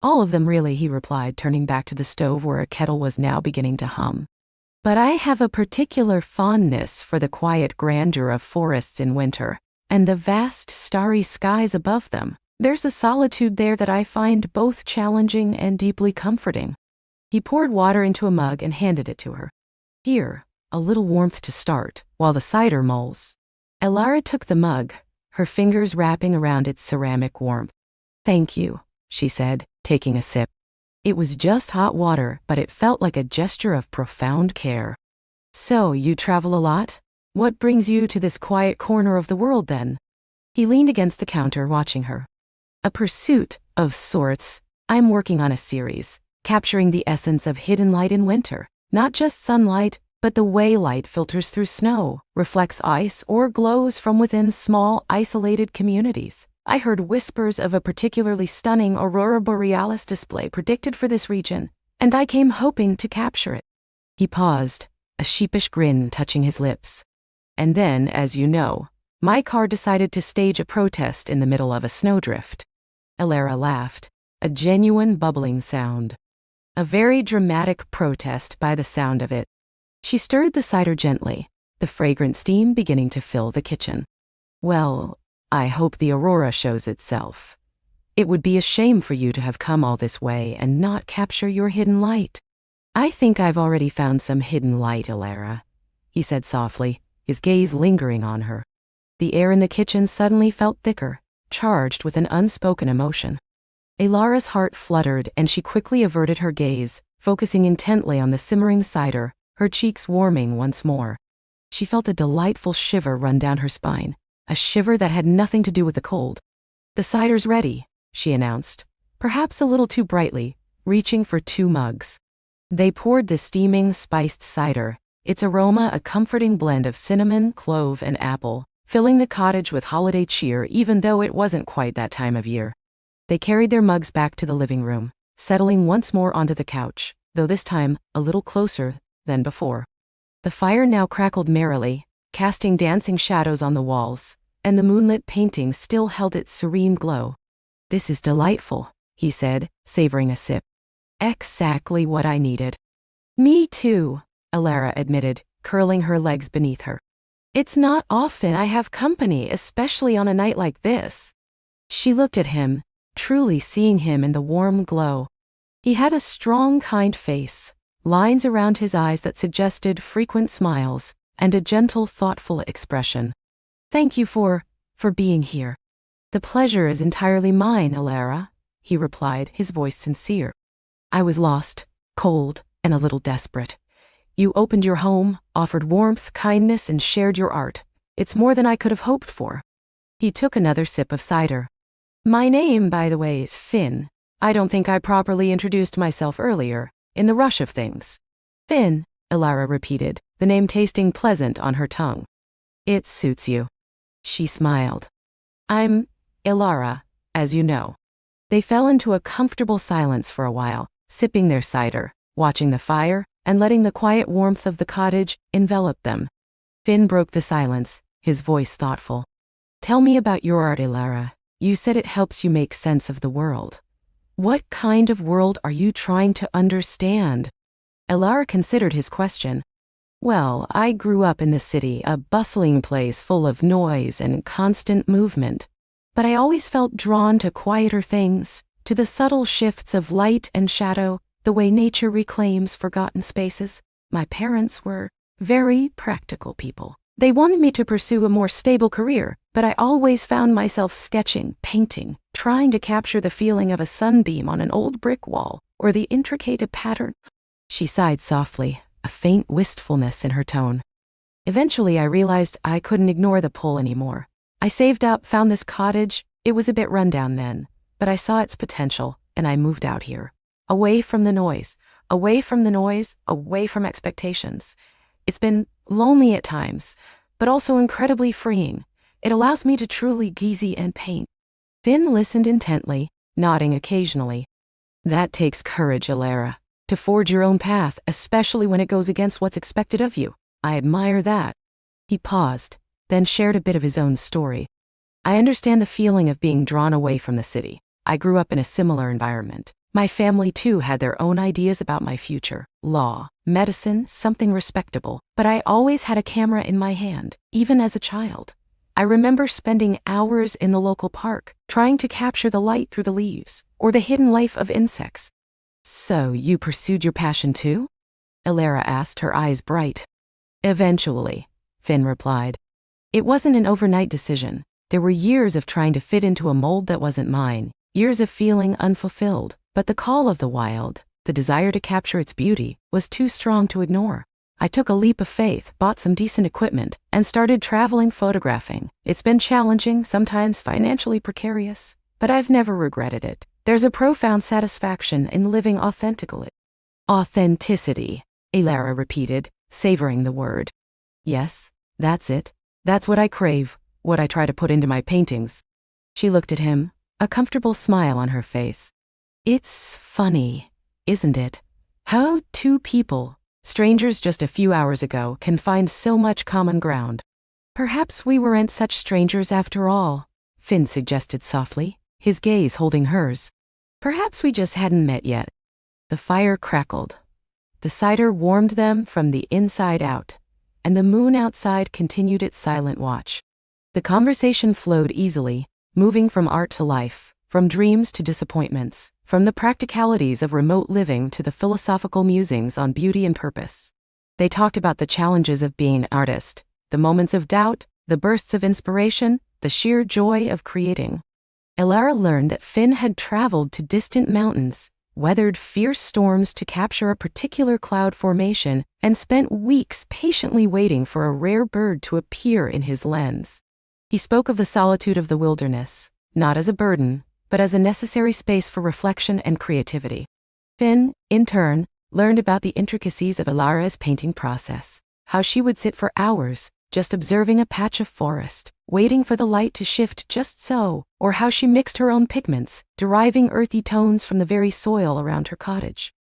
All of them really, he replied, turning back to the stove where a kettle was now beginning to hum. But I have a particular fondness for the quiet grandeur of forests in winter, and the vast starry skies above them. There's a solitude there that I find both challenging and deeply comforting. He poured water into a mug and handed it to her. Here, a little warmth to start, while the cider mulls. Elara took the mug, her fingers wrapping around its ceramic warmth. Thank you, she said, taking a sip. It was just hot water, but it felt like a gesture of profound care. So, you travel a lot? What brings you to this quiet corner of the world then? He leaned against the counter, watching her. A pursuit, of sorts. I'm working on a series, capturing the essence of hidden light in winter. Not just sunlight, but the way light filters through snow, reflects ice, or glows from within small, isolated communities. I heard whispers of a particularly stunning aurora borealis display predicted for this region, and I came hoping to capture it. He paused, a sheepish grin touching his lips. And then, as you know, my car decided to stage a protest in the middle of a snowdrift. Elara laughed, a genuine bubbling sound. A very dramatic protest by the sound of it. She stirred the cider gently, the fragrant steam beginning to fill the kitchen. Well, I hope the aurora shows itself. It would be a shame for you to have come all this way and not capture your hidden light. I think I've already found some hidden light, Elara, he said softly, his gaze lingering on her. The air in the kitchen suddenly felt thicker, charged with an unspoken emotion. Elara's heart fluttered and she quickly averted her gaze, focusing intently on the simmering cider, her cheeks warming once more. She felt a delightful shiver run down her spine, a shiver that had nothing to do with the cold. The cider's ready, she announced, perhaps a little too brightly, reaching for 2 mugs. They poured the steaming, spiced cider, its aroma a comforting blend of cinnamon, clove, and apple, filling the cottage with holiday cheer even though it wasn't quite that time of year. They carried their mugs back to the living room, settling once more onto the couch, though this time a little closer than before. The fire now crackled merrily, casting dancing shadows on the walls, and the moonlit painting still held its serene glow. This is delightful, he said, savoring a sip. Exactly what I needed. Me too, Elara admitted, curling her legs beneath her. It's not often I have company, especially on a night like this. She looked at him, truly seeing him in the warm glow. He had a strong, kind face, lines around his eyes that suggested frequent smiles, and a gentle, thoughtful expression. Thank you for being here. The pleasure is entirely mine, Elara, he replied, his voice sincere. I was lost, cold, and a little desperate. You opened your home, offered warmth, kindness, and shared your art. It's more than I could have hoped for. He took another sip of cider. My name, by the way, is Finn. I don't think I properly introduced myself earlier, in the rush of things. Finn, Elara repeated, the name tasting pleasant on her tongue. It suits you. She smiled. I'm Elara, as you know. They fell into a comfortable silence for a while, sipping their cider, watching the fire, and letting the quiet warmth of the cottage envelop them. Finn broke the silence, his voice thoughtful. Tell me about your art, Elara. You said it helps you make sense of the world. What kind of world are you trying to understand? Elara considered his question. Well, I grew up in the city, a bustling place full of noise and constant movement. But I always felt drawn to quieter things, to the subtle shifts of light and shadow, the way nature reclaims forgotten spaces. My parents were very practical people. They wanted me to pursue a more stable career, but I always found myself sketching, painting, trying to capture the feeling of a sunbeam on an old brick wall, or the intricate pattern. She sighed softly, a faint wistfulness in her tone. Eventually I realized I couldn't ignore the pull anymore. I saved up, found this cottage. It was a bit rundown then, but I saw its potential, and I moved out here. Away from the noise, away from expectations. It's been lonely at times, but also incredibly freeing. It allows me to truly gaze and paint. Finn listened intently, nodding occasionally. That takes courage, Elara, to forge your own path, especially when it goes against what's expected of you. I admire that. He paused, then shared a bit of his own story. I understand the feeling of being drawn away from the city. I grew up in a similar environment. My family too had their own ideas about my future. Law, medicine, something respectable. But I always had a camera in my hand, even as a child. I remember spending hours in the local park, trying to capture the light through the leaves, or the hidden life of insects. So, you pursued your passion too? Elara asked, her eyes bright. Eventually, Finn replied. It wasn't an overnight decision. There were years of trying to fit into a mold that wasn't mine, years of feeling unfulfilled, but the call of the wild, the desire to capture its beauty, was too strong to ignore. I took a leap of faith, bought some decent equipment, and started traveling photographing. It's been challenging, sometimes financially precarious, but I've never regretted it. There's a profound satisfaction in living authentically. Authenticity, Elara repeated, savoring the word. Yes, that's it. That's what I crave, what I try to put into my paintings. She looked at him, a comfortable smile on her face. It's funny, isn't it? How two people, strangers just a few hours ago, can find so much common ground. Perhaps we weren't such strangers after all, Finn suggested softly, his gaze holding hers. Perhaps we just hadn't met yet. The fire crackled. The cider warmed them from the inside out, and the moon outside continued its silent watch. The conversation flowed easily, moving from art to life, from dreams to disappointments, from the practicalities of remote living to the philosophical musings on beauty and purpose. They talked about the challenges of being an artist, the moments of doubt, the bursts of inspiration, the sheer joy of creating. Elara learned that Finn had traveled to distant mountains, weathered fierce storms to capture a particular cloud formation, and spent weeks patiently waiting for a rare bird to appear in his lens. He spoke of the solitude of the wilderness, not as a burden, but as a necessary space for reflection and creativity. Finn, in turn, learned about the intricacies of Elara's painting process, how she would sit for hours, just observing a patch of forest, waiting for the light to shift just so, or how she mixed her own pigments, deriving earthy tones from the very soil around her cottage.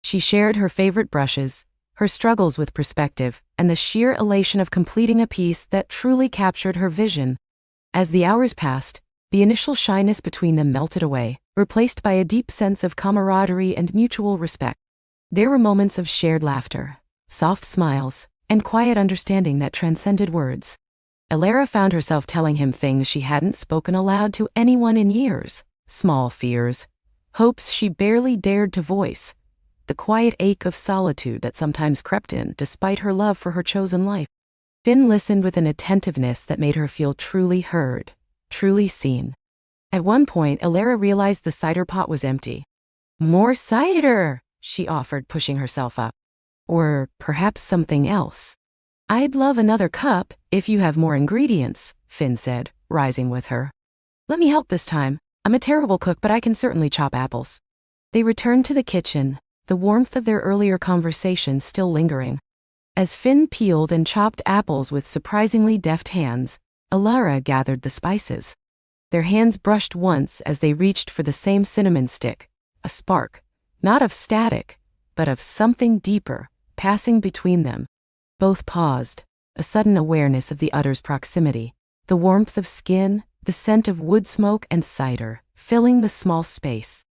She shared her favorite brushes, her struggles with perspective, and the sheer elation of completing a piece that truly captured her vision. As the hours passed, the initial shyness between them melted away, replaced by a deep sense of camaraderie and mutual respect. There were moments of shared laughter, soft smiles, and quiet understanding that transcended words. Elara found herself telling him things she hadn't spoken aloud to anyone in years, small fears, hopes she barely dared to voice, the quiet ache of solitude that sometimes crept in despite her love for her chosen life. Finn listened with an attentiveness that made her feel truly heard, truly seen. At one point, Elara realized the cider pot was empty. "More cider," she offered, pushing herself up. "Or perhaps something else." "I'd love another cup, if you have more ingredients," Finn said, rising with her. "Let me help this time. I'm a terrible cook, but I can certainly chop apples." They returned to the kitchen, the warmth of their earlier conversation still lingering. As Finn peeled and chopped apples with surprisingly deft hands, Elara gathered the spices. Their hands brushed once as they reached for the same cinnamon stick, a spark, not of static, but of something deeper, passing between them. Both paused, a sudden awareness of the other's proximity, the warmth of skin, the scent of wood smoke and cider, filling the small space.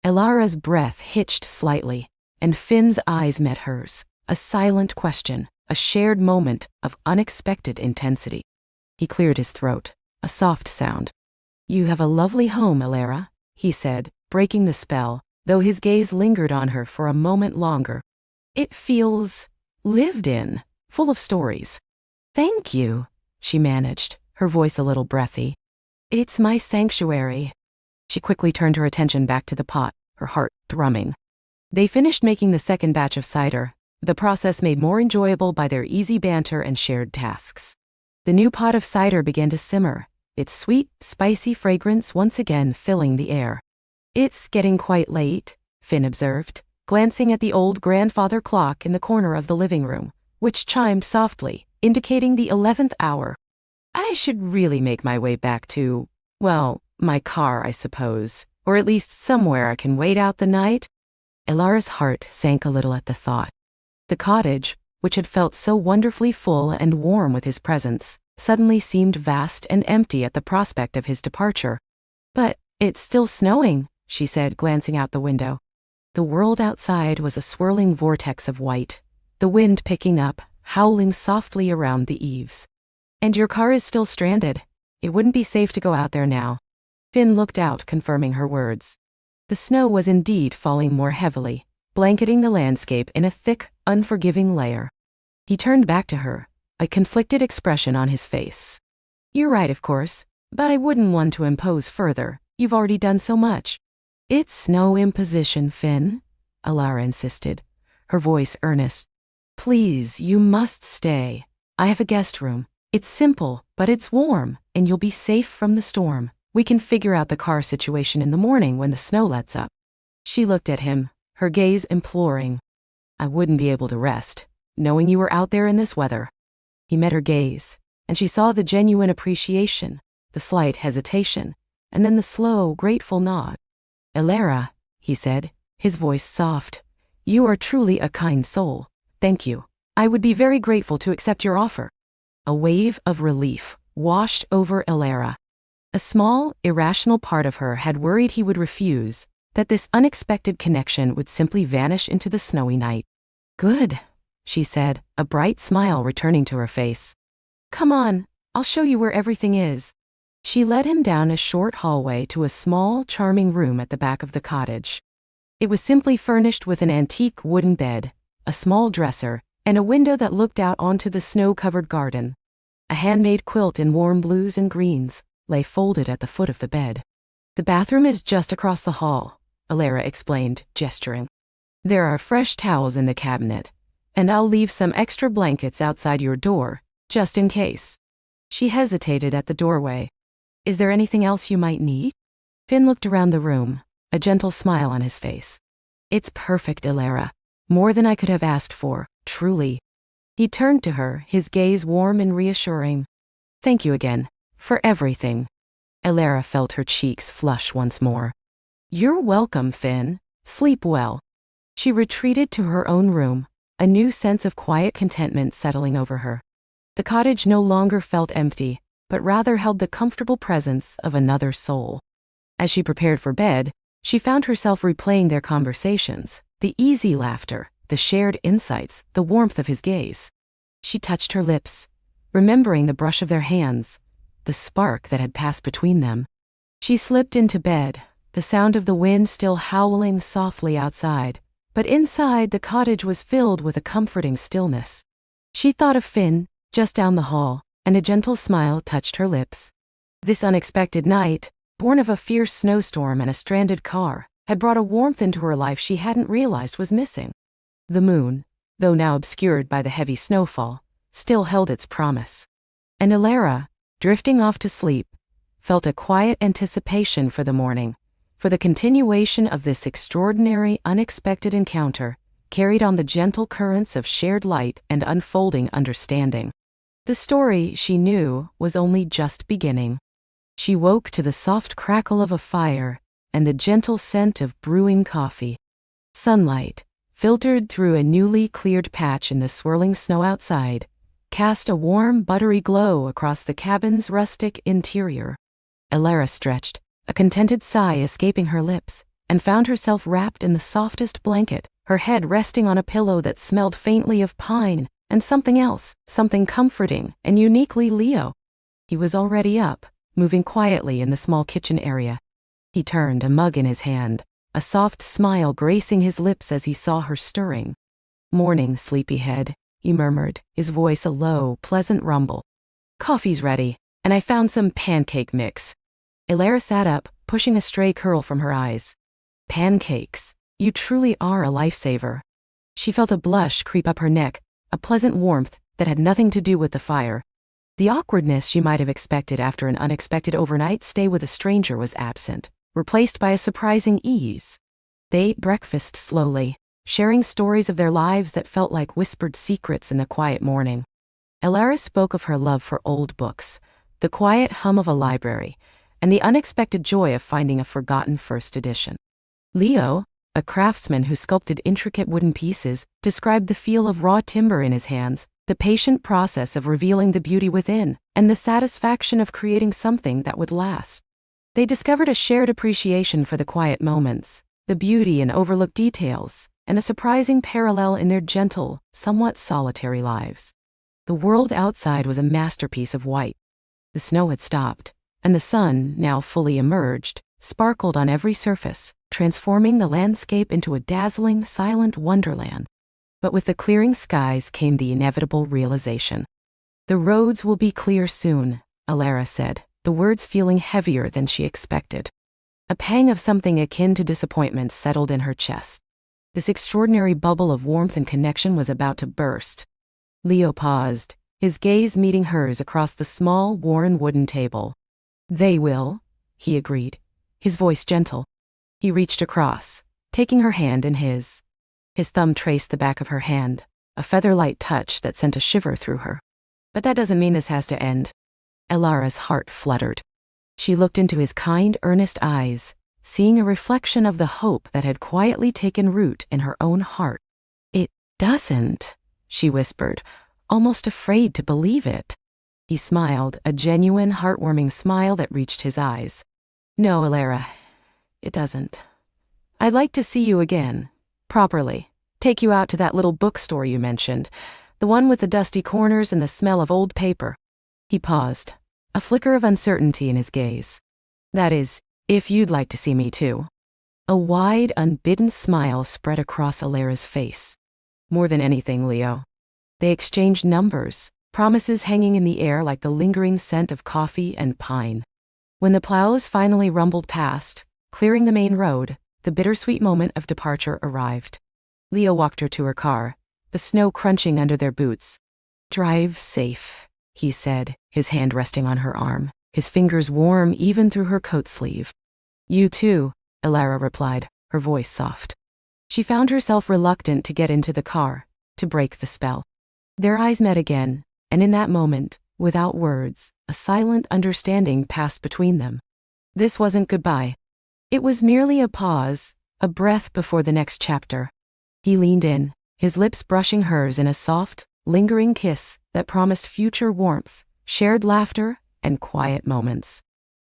Elara's breath hitched slightly, and Finn's eyes met hers, a silent question, a shared moment of unexpected intensity. He cleared his throat, a soft sound. "You have a lovely home, Elara," he said, breaking the spell, though his gaze lingered on her for a moment longer. "It feels lived in, full of stories." "Thank you," she managed, her voice a little breathy. "It's my sanctuary." She quickly turned her attention back to the pot, her heart thrumming. They finished making the second batch of cider, the process made more enjoyable by their easy banter and shared tasks. The new pot of cider began to simmer, its sweet, spicy fragrance once again filling the air. "It's getting quite late," Finn observed, glancing at the old grandfather clock in the corner of the living room, which chimed softly, indicating the 11th hour. "I should really make my way back to, well, my car, I suppose, or at least somewhere I can wait out the night." Elara's heart sank a little at the thought. The cottage, which had felt so wonderfully full and warm with his presence, suddenly seemed vast and empty at the prospect of his departure. "But it's still snowing," she said, glancing out the window. The world outside was a swirling vortex of white, the wind picking up, howling softly around the eaves. "And your car is still stranded. It wouldn't be safe to go out there now." Finn looked out, confirming her words. The snow was indeed falling more heavily, blanketing the landscape in a thick, unforgiving layer. He turned back to her, a conflicted expression on his face. You're right, of course, but I wouldn't want to impose further. You've already done so much. It's no imposition, Finn, Alara insisted, her voice earnest. Please, you must stay. I have a guest room. It's simple, but it's warm, and you'll be safe from the storm. We can figure out the car situation in the morning when the snow lets up. She looked at him, her gaze imploring. I wouldn't be able to rest, knowing you were out there in this weather. He met her gaze, and she saw the genuine appreciation, the slight hesitation, and then the slow, grateful nod. Alara, he said, his voice soft, you are truly a kind soul. Thank you. I would be very grateful to accept your offer. A wave of relief washed over Alara. A small, irrational part of her had worried he would refuse, that this unexpected connection would simply vanish into the snowy night. Good, she said, a bright smile returning to her face. Come on, I'll show you where everything is. She led him down a short hallway to a small, charming room at the back of the cottage. It was simply furnished with an antique wooden bed, a small dresser, and a window that looked out onto the snow-covered garden. A handmade quilt in warm blues and greens lay folded at the foot of the bed. The bathroom is just across the hall, Alara explained, gesturing. There are fresh towels in the cabinet, and I'll leave some extra blankets outside your door, just in case. She hesitated at the doorway. Is there anything else you might need? Finn looked around the room, a gentle smile on his face. It's perfect, Alara. More than I could have asked for, truly. He turned to her, his gaze warm and reassuring. Thank you again, for everything. Alara felt her cheeks flush once more. You're welcome, Finn. Sleep well. She retreated to her own room, a new sense of quiet contentment settling over her. The cottage no longer felt empty, but rather held the comfortable presence of another soul. As she prepared for bed, she found herself replaying their conversations, the easy laughter, the shared insights, the warmth of his gaze. She touched her lips, remembering the brush of their hands, the spark that had passed between them. She slipped into bed, the sound of the wind still howling softly outside, but inside the cottage was filled with a comforting stillness. She thought of Finn, just down the hall, and a gentle smile touched her lips. This unexpected night, born of a fierce snowstorm and a stranded car, had brought a warmth into her life she hadn't realized was missing. The moon, though now obscured by the heavy snowfall, still held its promise. And Alara, drifting off to sleep, felt a quiet anticipation for the morning, for the continuation of this extraordinary, unexpected encounter, carried on the gentle currents of shared light and unfolding understanding. The story, she knew, was only just beginning. She woke to the soft crackle of a fire and the gentle scent of brewing coffee. Sunlight, filtered through a newly cleared patch in the swirling snow outside, cast a warm, buttery glow across the cabin's rustic interior. Alara stretched, a contented sigh escaping her lips, and found herself wrapped in the softest blanket, her head resting on a pillow that smelled faintly of pine, and something else, something comforting and uniquely Leo. He was already up, moving quietly in the small kitchen area. He turned, a mug in his hand, a soft smile gracing his lips as he saw her stirring. Morning, sleepyhead, he murmured, his voice a low, pleasant rumble. Coffee's ready, and I found some pancake mix. Alara sat up, pushing a stray curl from her eyes. Pancakes, you truly are a lifesaver. She felt a blush creep up her neck, a pleasant warmth that had nothing to do with the fire. The awkwardness she might have expected after an unexpected overnight stay with a stranger was absent, replaced by a surprising ease. They ate breakfast slowly, sharing stories of their lives that felt like whispered secrets in the quiet morning. Alara spoke of her love for old books, the quiet hum of a library, and the unexpected joy of finding a forgotten first edition. Leo, a craftsman who sculpted intricate wooden pieces, described the feel of raw timber in his hands, the patient process of revealing the beauty within, and the satisfaction of creating something that would last. They discovered a shared appreciation for the quiet moments, the beauty in overlooked details, and a surprising parallel in their gentle, somewhat solitary lives. The world outside was a masterpiece of white. The snow had stopped, and the sun, now fully emerged, sparkled on every surface, transforming the landscape into a dazzling, silent wonderland. But with the clearing skies came the inevitable realization. The roads will be clear soon, Alara said, the words feeling heavier than she expected. A pang of something akin to disappointment settled in her chest. This extraordinary bubble of warmth and connection was about to burst. Leo paused, his gaze meeting hers across the small, worn wooden table. They will, he agreed, his voice gentle. He reached across, taking her hand in his. His thumb traced the back of her hand, a feather-light touch that sent a shiver through her. But that doesn't mean this has to end. Alara's heart fluttered. She looked into his kind, earnest eyes, seeing a reflection of the hope that had quietly taken root in her own heart. It doesn't, she whispered, almost afraid to believe it. He smiled, a genuine, heartwarming smile that reached his eyes. No, Alara, it doesn't. I'd like to see you again, properly. Take you out to that little bookstore you mentioned, the one with the dusty corners and the smell of old paper. He paused, a flicker of uncertainty in his gaze. That is, if you'd like to see me too. A wide, unbidden smile spread across Alara's face. More than anything, Leo. They exchanged numbers, promises hanging in the air like the lingering scent of coffee and pine. When the plows finally rumbled past, clearing the main road, the bittersweet moment of departure arrived. Leo walked her to her car, the snow crunching under their boots. Drive safe, he said, his hand resting on her arm, his fingers warm even through her coat sleeve. You too, Alara replied, her voice soft. She found herself reluctant to get into the car, to break the spell. Their eyes met again, and in that moment, without words, a silent understanding passed between them. This wasn't goodbye. It was merely a pause, a breath before the next chapter. He leaned in, his lips brushing hers in a soft, lingering kiss that promised future warmth, shared laughter, and quiet moments.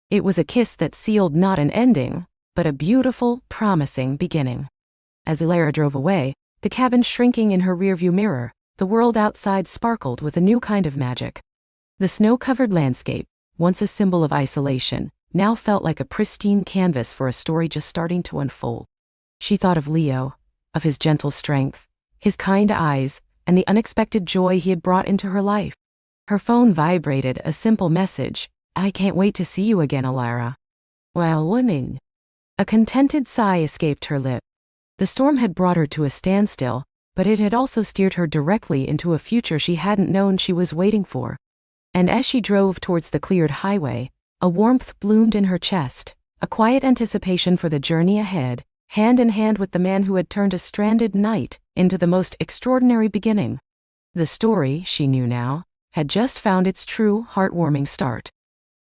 It was a kiss that sealed not an ending, but a beautiful, promising beginning. As Alara drove away, the cabin shrinking in her rearview mirror, the world outside sparkled with a new kind of magic. The snow-covered landscape, once a symbol of isolation, now felt like a pristine canvas for a story just starting to unfold. She thought of Leo, of his gentle strength, his kind eyes, and the unexpected joy he had brought into her life. Her phone vibrated, a simple message. I can't wait to see you again, Alara. Well, winning. A contented sigh escaped her lip. The storm had brought her to a standstill, but it had also steered her directly into a future she hadn't known she was waiting for. And as she drove towards the cleared highway, a warmth bloomed in her chest, a quiet anticipation for the journey ahead, hand in hand with the man who had turned a stranded night into the most extraordinary beginning. The story, she knew now, had just found its true, heartwarming start.